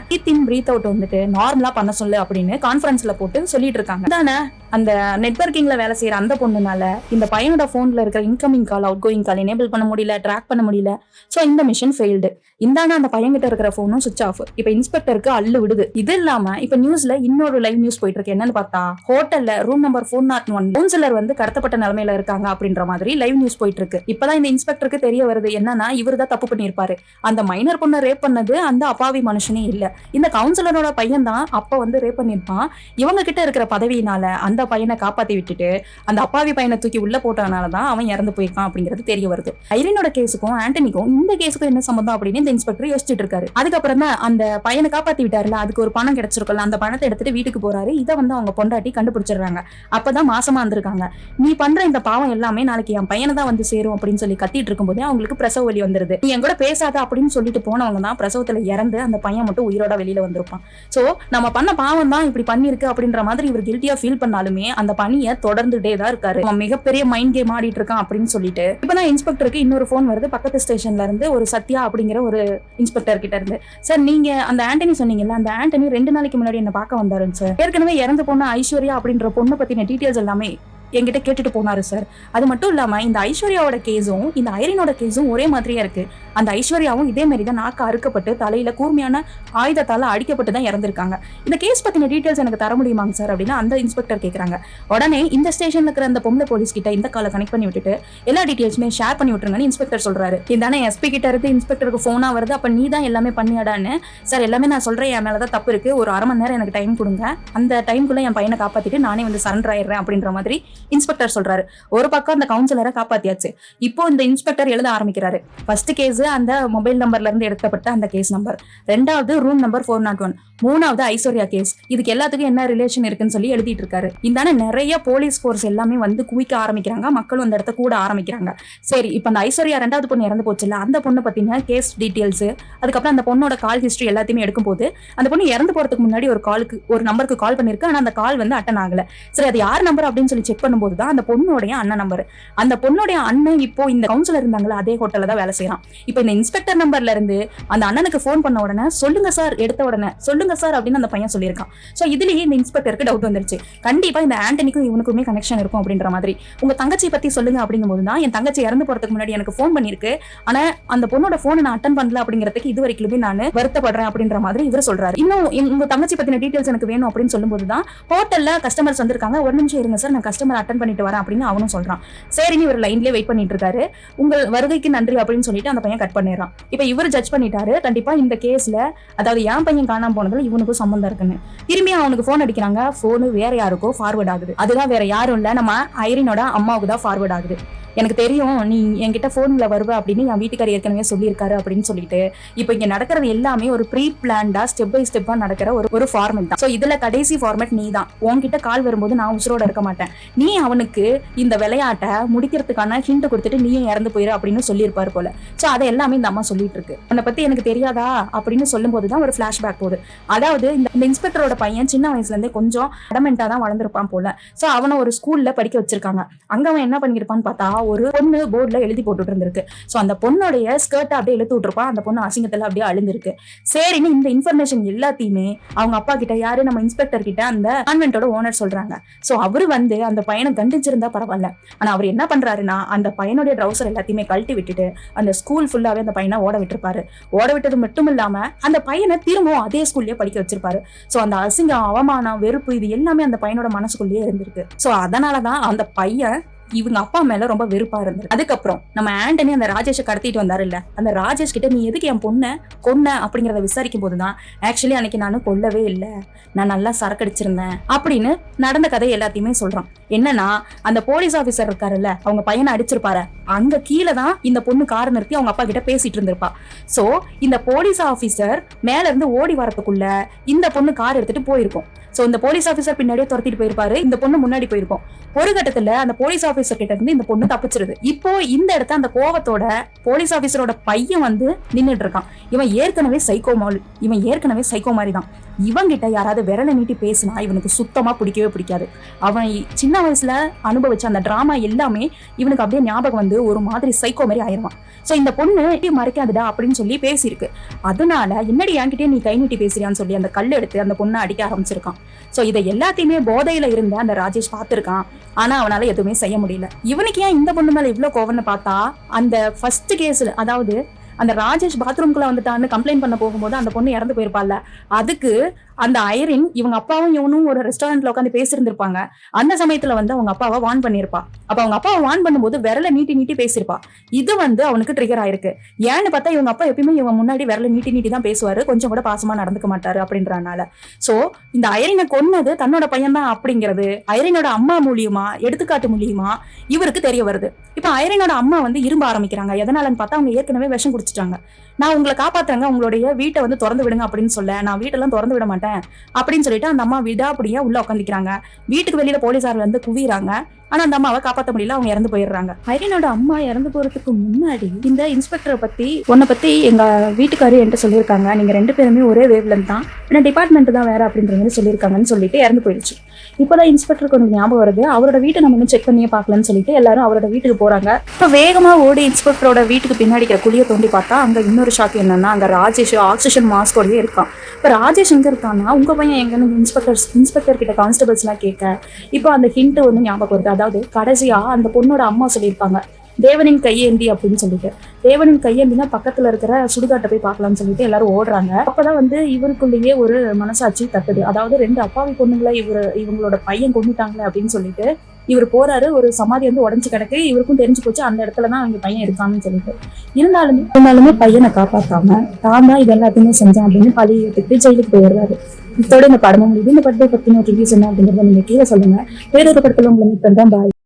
பிரீத் அவுட் வந்துட்டு நார்மலா பண்ண சொல்லு அப்படின்னு கான்ஃபரன்ஸ்ல போட்டு சொல்லிட்டு இருக்காங்க. தானே அந்த நெட்வொர்க்கிங்ல வேலை செய்யற அந்த பொண்ணுனால இந்த பையனோட போன்ல இருக்கிற இன்கமிங் கால், அவுட் கோயிங் கால் எனேபிள் பண்ண முடியல, ட்ராக் பண்ண முடியல. சோ இந்த மிஷன் ஃபெயில்டு. இந்தான அந்த பையன் கிட்ட இருக்கிற போனும் சுவிச் ஆஃப். இப்ப இன்ஸ்பெக்டருக்கு அள்ளு விடுது. இது இல்லாம இப்ப நியூஸ்ல இன்னொரு லைவ் நியூஸ் போயிட்டு இருக்கு. என்னன்னு பார்த்தா, ஹோட்டல்ல ரூம் நம்பர் 401 கவுன்சிலர் வந்து கடத்தப்பட்ட நிலைமையில இருக்காங்க அப்படின்ற மாதிரி லைவ் நியூஸ் போயிட்டு இருக்கு. இப்பதான் இந்த இன்ஸ்பெக்டருக்கு தெரிய வருது என்னன்னா, இவரு தான் தப்பு பண்ணிருப்பாரு. அந்த மைனர் பொண்ணை ரேப் பண்ணது அந்த அப்பாவி மனுஷனே இல்ல, இந்த கவுன்சிலரோட பையன் தான் அப்ப வந்து ரேப் பண்ணிருப்பான். இவங்க கிட்ட இருக்கிற பதவியினால அந்த பையனை காப்பாத்தி விட்டுட்டு அந்த அப்பாவி பையனை தூக்கி உள்ள போட்டனாலதான் அவன் இறந்து போயிருக்கான் அப்படிங்கிறது தெரிய வருது. ஐரினோட கேஸுக்கும் ஆண்டனிக்கும் இந்த கேஸுக்கும் என்ன சம்பந்தம் அப்படின்னு இந்த இன்ஸ்பெக்டர் யோசிச்சுட்டு இருக்காரு. அதுக்கப்புறம் தான் அந்த பையனை காப்பாத்தி விட்டாருல, அதுக்கு ஒரு பணம் கிடைச்சிருக்கல, அந்த பணத்தை எடுத்துட்டு வீட்டுக்கு போறாரு. இதை வந்து அவங்க பொண்டாட்டி கண்டுபிடிச்சிடுறாங்க. அப்பதான் மாசமா இருந்திருக்காங்க. நீ பண்ற இந்த பாவம் எல்லாமே நாளைக்கு என் பையனை தான் வந்து சேரும் அப்படின்னு சொல்லி கத்திட்டு இருக்கும்போது அவங்களுக்கு பிரசவ வலி வந்துருது. நீ என் கூட பேசாத அப்படின்னு சொல்லிட்டு போனவங்க தான் பிரசவத்துல இறந்து அந்த பையன் மட்டும் உயிரோட வெளியில வந்திருப்பான். சோ நம்ம பண்ண பாவம் தான் இப்படி பண்ணிருக்கு அப்படின்ற மாதிரி இவர் கில்ட்டியா ஃபீல் பண்ணாலுமே அந்த பணியை தொடர்ந்துட்டே தான் இருக்காரு. அவன் மிகப்பெரிய மைண்ட் கேம் ஆடிட்டு இருக்கான் அப்படின்னு சொல்லிட்டு இப்பதான் இன்ஸ்பெக்டருக்கு இன்னொரு போன் வருது. பக்கத்து ஸ்டேஷன்ல இருந்து ஒரு சத்யா அப்படிங்கிற ஒரு இன்ஸ்பெக்டர் கிட்ட இருந்து, சார் நீங்க அந்த ஆண்டனி சொன்னீங்கல்ல, அந்த ஆண்டனி 2 நாளைக்கு முன்னாடி என்ன பார்க்க வந்தாருங்க சார். ஏற்கனவே இறந்து போன ஐஸ்வர்யா அப்படின்ற பொண்ணு பத்தின டீடைல்ஸ் எல்லாமே என்கிட்ட கேட்டுட்டு போனாரு சார். அது மட்டும் இல்லாம இந்த ஐஸ்வர்யாவோட கேஸும் இந்த ஐரினோட கேஸும் ஒரே மாதிரியா இருக்கு. அந்த ஐஸ்வர்யாவும் இதே மாதிரி தான் நாக்கு அறுக்கப்பட்டு தலையில கூர்மையான ஆயுதத்தால அடிக்கப்பட்டு தான் இறந்திருக்காங்க. இந்த கேஸ் பத்தின டீடைல்ஸ் எனக்கு தர முடியுமாங்க சார் அப்படின்னு அந்த இன்ஸ்பெக்டர் கேட்கறாங்க. உடனே இந்த ஸ்டேஷன்ல இருக்கிற அந்த பொம்பளை போலீஸ் கிட்ட இந்த காலை கனெக்ட் பண்ணி விட்டுட்டு எல்லா டீடைல்ஸுமே ஷேர் பண்ணி விட்டுருங்கன்னு இன்ஸ்பெக்டர் சொல்றாரு. இதானே எஸ்பி கிட்ட இருந்து இன்ஸ்பெக்டருக்கு போனா வருது. அப்ப நீ தான் எல்லாமே பண்ணியாடான்னு. சார் எல்லாமே நான் சொல்றேன், என் மேலதான் தப்பு இருக்கு, ஒரு 1/2 மணி நேரம் எனக்கு டைம் கொடுங்க, அந்த டைம்குள்ள என் பையனை காப்பாத்திட்டு நானே வந்து சரண்டர் ஆயிடுறேன் அப்படின்ற மாதிரி இன்ஸ்பெக்டர் சொல்றாரு. ஒரு பக்கம் அந்த கவுன்சிலரை காப்பாத்தியாச்சு. இப்போ இந்த இன்ஸ்பெக்டர் எழுத ஆரம்பிக்கிறாரு. ஃபர்ஸ்ட் கேஸ் அந்த மொபைல் நம்பர்ல இருந்து எடுக்கப்பட்ட அந்த கேஸ் நம்பர், ரெண்டாவது ரூம் நம்பர் 401, மூணாவது ஐஸ்வர்யா கேஸ். இதுக்கு எல்லாத்துக்கும் என்ன ரிலேஷன் இருக்குன்னு சொல்லி எழுதிட்டு இருக்காரு. இந்தான நிறைய போலீஸ் போர்ஸ் எல்லாமே வந்து குவிக்க ஆரம்பிக்கிறாங்க. மக்களும் அந்த இடத்த கூட ஆரம்பிக்கிறாங்க. சரி, இப்ப அந்த ஐஸ்வர்யா ரெண்டாவது பொண்ணு இறந்து போச்சுல்ல, அந்த பொண்ணு பத்தின கேஸ் டீடைல்ஸ், அதுக்கப்புறம் அந்த பொண்ணோட கால் ஹிஸ்டரி எல்லாத்தையுமே எடுக்கும் போது அந்த பொண்ணு இறந்து போறதுக்கு முன்னாடி ஒரு நம்பருக்கு கால் பண்ணிருக்கு. ஆனா அந்த கால் வந்து அட்டன் ஆகல. சரி, அது யார் நம்பர் அப்படின்னு சொல்லி செக் பண்ணும்போது தான் அந்த பொண்ணுடைய அண்ணன் நம்பர். அந்த பொண்ணுடைய அண்ணன் இப்போ இந்த கவுன்சிலர் இருந்தாங்களா அதே ஹோட்டல்ல தான் வேலை செய்யறான். இப்போ இந்த இன்ஸ்பெக்டர் நம்பர்ல இருந்து அந்த அண்ணனுக்கு போன் பண்ண உடனே சொல்லுங்க சார், எடுத்த உடனே சொல்லுங்க சார் அப்படின்னு அந்த பையன் சொல்லியிருக்கான். சோ இதுலயே இந்த இன்ஸ்பெக்டருக்கு டவுட் வந்துருச்சு. கண்டிப்பா இந்த ஆண்டனிக்கும் இவனுக்குமே கனெக்ஷன் இருக்கும் அப்படின்ற மாதிரி. உங்க தங்கச்சி பத்தி சொல்லுங்க அப்படிங்கும்போது தான், என் தங்கச்சி இறந்து போறதுக்கு முன்னாடி எனக்கு போன் பண்ணிருக்கு, ஆனா அந்த பொண்ணோட போனை நான் அட்டன் பண்ணல அப்படிங்கிறதுக்கு இது வரைக்கும் நான் வருத்தப்படுறேன் அப்படின்ற மாதிரி இவர் சொல்றாரு. இன்னும் உங்க தங்கச்சி பத்தின டீடைல்ஸ் எனக்கு வேணும் அப்படின்னு சொல்லும்போது தான், ஹோட்டல்ல கஸ்டமர்ஸ் வந்திருக்காங்க, ஒரு நிமிஷம் இருங்க சார், நான் கஸ்டமர் அட்டன் பண்ணிட்டு வரேன் அப்படின்னு அவனும் சொல்றான். சரின்னு இவர் லைன்லயே வெயிட் பண்ணிட்டு இருக்காரு. உங்கள் வருகைக்கு நன்றி அப்படின்னு சொல்லிட்டு அந்த பையன் கட் பண்ணிடுறான். இப்ப இவர் ஜட்ஜ் பண்ணிட்டாரு, கண்டிப்பா இந்த கேஸ்ல அதாவது என் பையன் காணாம போனதுல இவனுக்கும் சம்பந்தம் இருக்குன்னு. திரும்பி அவனுக்கு போன் அடிக்கிறாங்க. போனு வேற யாருக்கோ ஃபார்வர்ட் ஆகுது. அதுதான் வேற யாரும் இல்ல, நம்ம ஐரினோட அம்மாவுக்கு தான் ஃபார்வர்ட் ஆகுது. எனக்கு தெரியும் நீ என்கிட்ட போன்ல வருவ அப்படின்னு என் வீட்டுக்காரர் ஏற்கனவே சொல்லியிருக்காரு அப்படின்னு சொல்லிட்டு, இப்போ இங்க நடக்கிறது எல்லாமே ஒரு ப்ரீ பிளான்டா ஸ்டெப் பை ஸ்டெப்பா நடக்கிற ஒரு ஃபார்மேட் தான். ஸோ இதுல கடைசி ஃபார்மேட் நீ தான். உன்கிட்ட கால் வரும்போது நான் உசுரோட இருக்க மாட்டேன், நீ அவனுக்கு இந்த விளையாட்டை முடிக்கிறதுக்கான ஹிண்ட் கொடுத்துட்டு நீயும் இறந்து போயிரு அப்படின்னு சொல்லியிருப்பாரு போல. ஸோ அதை எல்லாமே இந்த அம்மா சொல்லிட்டு இருக்கு. அதை பத்தி எனக்கு தெரியாதா அப்படின்னு சொல்லும் போதுதான் ஒரு பிளாஷ்பேக் போகுது. அதாவது இந்த இன்ஸ்பெக்டரோட பையன் சின்ன வயசுல இருந்தே கொஞ்சம் அடமெண்டா தான் வளர்ந்துருப்பான் போல. ஸோ அவனை ஒரு ஸ்கூல்ல படிக்க வச்சிருக்காங்க. அங்க அவன் என்ன பண்ணிருப்பான்னு பார்த்தா, ஒரு பொண்ணு போர்ட்ல எழுதி போட்டுட்டு இருந்திருக்கு. சோ அந்த பொண்ணுடைய ஸ்கர்ட் அப்படியே இழுத்து விட்டுருப்பான். அந்த பொண்ணு அசிங்கத்துல அப்படியே அழுந்திருக்கு. சரின்னு இந்த இன்ஃபர்மேஷன் எல்லாத்தையுமே அவங்க அப்பா கிட்ட, யாரு நம்ம இன்ஸ்பெக்டர் கிட்ட அந்த கான்வென்ட்டோட ஓனர் சொல்றாங்க. சோ அவரு வந்து அந்த பையனை கண்டிச்சிருந்தா பரவாயில்ல, ஆனா அவர் என்ன பண்றாருன்னா அந்த பையனுடைய ட்ரௌசர் எல்லாத்தையுமே கழட்டி விட்டுட்டு அந்த ஸ்கூல் ஃபுல்லாவே அந்த பையனை ஓட விட்டுருப்பாரு. ஓட விட்டது மட்டும் இல்லாம அந்த பையனை திரும்பவும் அதே ஸ்கூல்லயே படிக்க வச்சிருப்பாரு. சோ அந்த அசிங்கம், அவமானம், வெறுப்பு இது எல்லாமே அந்த பையனோட மனசுக்குள்ளேயே இருந்திருக்கு. சோ அதனாலதான் அந்த பையன் இவங்க அப்பா மேல ரொம்ப வெறுப்பா இருந்தது. அதுக்கப்புறம் நம்ம ஆண்டனி அந்த ராஜேஷை கடத்திட்டு வந்தாரு இல்ல, அந்த ராஜேஷ் கிட்ட நீ எதுக்கு என் பொண்ணை கொன்ன அப்படிங்கறத விசாரிக்கும் போதுதான், ஆக்சுவலி அன்னைக்கு நானும் கொல்லவே இல்லை, நான் நல்லா சரக்கடிச்சிருந்தேன் அப்படின்னு நடந்த கதை எல்லாத்தையுமே சொல்றான். என்னன்னா அந்த போலீஸ் ஆபீசர் இருக்காருல்ல, அவங்க பையனை அடிச்சிருப்பாரு, அங்க கீழே தான் இந்த பொண்ணு கார் நிறுத்தி அவங்க அப்பா கிட்ட பேசிட்டு இருந்திருப்பா. சோ இந்த போலீஸ் ஆபீசர் மேல இருந்து ஓடி வரதுக்குள்ள இந்த பொண்ணு கார் எடுத்துட்டு போயிருக்கும். சோ இந்த போலீஸ் ஆபீசர் பின்னாடியே துரத்திட்டு போயிருப்பாரு, இந்த பொண்ணு முன்னாடி போயிருக்கும். ஒரு கட்டத்துல அந்த போலீஸ் ஆபீசர் கிட்ட இருந்து இந்த பொண்ணு தப்பிச்சிருது. இப்போ இந்த இடத்த அந்த கோவத்தோட போலீஸ் ஆபீசரோட பையன் வந்து நின்னுட்டு இருக்கான். இவன் ஏற்கனவே சைக்கோ மாதிரி தான். இவங்கிட்ட யாராவது விரலை நீட்டி பேசினா இவனுக்கு சுத்தமா பிடிக்கவே பிடிக்காது. அவன் சின்ன வயசுல அனுபவிச்ச அந்த டிராமா எல்லாமே இவனுக்கு அப்படியே ஞாபகம் வந்து ஒரு மாதிரி சைக்கோ மாதிரி ஆயிடுவான். சோ இந்த பொண்ணு மறைக்காதுடா அப்படின்னு சொல்லி பேசியிருக்கு. அதனால என்னடி என்கிட்டயே நீ கை நீட்டி பேசுறியான்னு சொல்லி அந்த கல் எடுத்து அந்த பொண்ணை அடிக்க ஆரம்பிச்சிருக்கான். சோ இதை எல்லாத்தையுமே போதையில இருந்த அந்த ராஜேஷ் பார்த்திருக்கான். ஆனா அவனால எதுவுமே செய்ய முடியல. இவனுக்கு ஏன் இந்த பொண்ணு மேல இவ்வளவு கோவம்னு பார்த்தா, அந்த ஃபர்ஸ்ட் கேஸ்ல அதாவது அந்த ராஜேஷ் பாத்ரூம்குள்ள வந்துட்டான்னு கம்ப்ளைண்ட் பண்ண போகும்போது அந்த பொண்ணு இறந்து போயிருப்பாள்ல, அதுக்கு அந்த ஐரின் இவங்க அப்பாவும் இவனும் ஒரு ரெஸ்டாரண்ட்ல உட்காந்து பேசியிருந்திருப்பாங்க. அந்த சமயத்துல வந்து அவங்க அப்பாவை வார்ன் பண்ணிருப்பா. அப்ப அவங்க அப்பாவை வார்ன் பண்ணும்போது விரலை நீட்டி பேசியிருப்பா. இது வந்து அவனுக்கு ட்ரிகர் ஆயிருக்கு. ஏன்னு பார்த்தா இவங்க அப்பா எப்பயுமே இவங்க முன்னாடி விரலை நீட்டி தான் பேசுவாரு, கொஞ்சம் கூட பாசமா நடந்துக்க மாட்டாரு அப்படின்றனால. சோ இந்த ஐரினை கொன்னது தன்னோட பையன் தான் அப்படிங்கிறது ஐரினோட அம்மா மூலியமா, எடுத்துக்காட்டு மூலியமா இவருக்கு தெரிய வருது. இப்ப ஐரினோட அம்மா வந்து இரும்ப ஆரம்பிக்கிறாங்க. எதனாலன்னு பார்த்தா அவங்க ஏற்கனவே விஷம் குடிச்சிட்டாங்க. நான் உங்களை காப்பாத்துறேங்க, உங்களுடைய வீட்டை வந்து திறந்து விடுங்க அப்படின்னு சொல்ல, நான் வீட்டெல்லாம் திறந்து விட மாட்டேன் அப்படின்னு சொல்லிட்டு அந்த அம்மா விடாப்படியா உள்ள உட்காந்துக்கிறாங்க. வீட்டுக்கு வெளியில போலீசார் வந்து குவிறாங்க. ஆனா அந்த அம்மாவை காப்பாற்ற முடியல, அவங்க இறந்து போயிடுறாங்க. ஐரினோட அம்மா இறந்து போறதுக்கு முன்னாடி இந்த இன்ஸ்பெக்டரை பத்தி உன்னை பத்தி எங்க வீட்டுக்காரி என்கிட்ட சொல்லியிருக்காங்க, நீங்க ரெண்டு பேருமே ஒரே வேவ்லன் தான், ஏன்னா டிபார்ட்மெண்ட் தான் வேற அப்படின்ற மாதிரி சொல்லியிருக்காங்கன்னு சொல்லிட்டு இறந்து போயிடுச்சு. இப்போதான் இன்ஸ்பெக்டருக்கு கொஞ்சம் ஞாபகம் வருது, அவரோட வீட்டை நம்ம இன்னும் செக் பண்ணியே பார்க்கலன்னு சொல்லிட்டு எல்லாரும் அவரோட வீட்டுக்கு போறாங்க. இப்போ வேகமா ஓடி இன்ஸ்பெக்டரோட வீட்டுக்கு பின்னாடி குழியை தோண்டி பார்த்தா அங்க இன்னொரு ஷாக் என்னன்னா, அங்க ராஜேஷ் ஆக்சிஜன் மாஸ்கோடயே இருக்கான். இப்ப ராஜேஷ் எங்க இருக்கான்னா, உங்க பையன் எங்கன்னு இன்ஸ்பெக்டர் கிட்ட கான்ஸ்டபிள்ஸ் எல்லாம் கேட்க இப்போ அந்த ஹிண்ட் வந்து ஞாபகம் வருது. அதாவது கடைசியா அந்த பொண்ணோட அம்மா சொல்லியிருப்பாங்க, தேவனின் கையேந்தி அப்படின்னு சொல்லிட்டு. தேவனின் கையேந்தினா பக்கத்துல இருக்கிற சுடுகாட்டை போய் பார்க்கலாம்னு சொல்லிட்டு எல்லாரும் ஓடுறாங்க. அப்பதான் வந்து இவருக்குள்ளேயே ஒரு மனசாட்சி தட்டுது. அதாவது ரெண்டு அப்பாவி பொண்ணுங்களை இவங்களோட பையன் கொண்டுட்டாங்களே அப்படின்னு சொல்லிட்டு இவர் போறாரு, ஒரு சமாதி வந்து உடஞ்சு கிடக்கு. இவருக்கும் தெரிஞ்சு போச்சு அந்த இடத்துலதான் அவங்க பையன் இருக்கான்னு சொல்லிட்டு. இருந்தாலுமே பையனை காப்பாத்தாம தான் தான் இது எல்லாத்தையுமே செஞ்சேன் அப்படின்னு பழி ஏற்றுட்டு ஜெயிலுக்கு போயிடுறாரு. இதோட இந்த படமும் முடியுது. இந்த படத்தை பத்தின ரிவ்யூஸ் என்ன அப்படிங்கறத நீங்க கீழே சொல்லுங்க. வேற ஒரு படத்துல உங்களை மீட் பண்றேன். பாய்.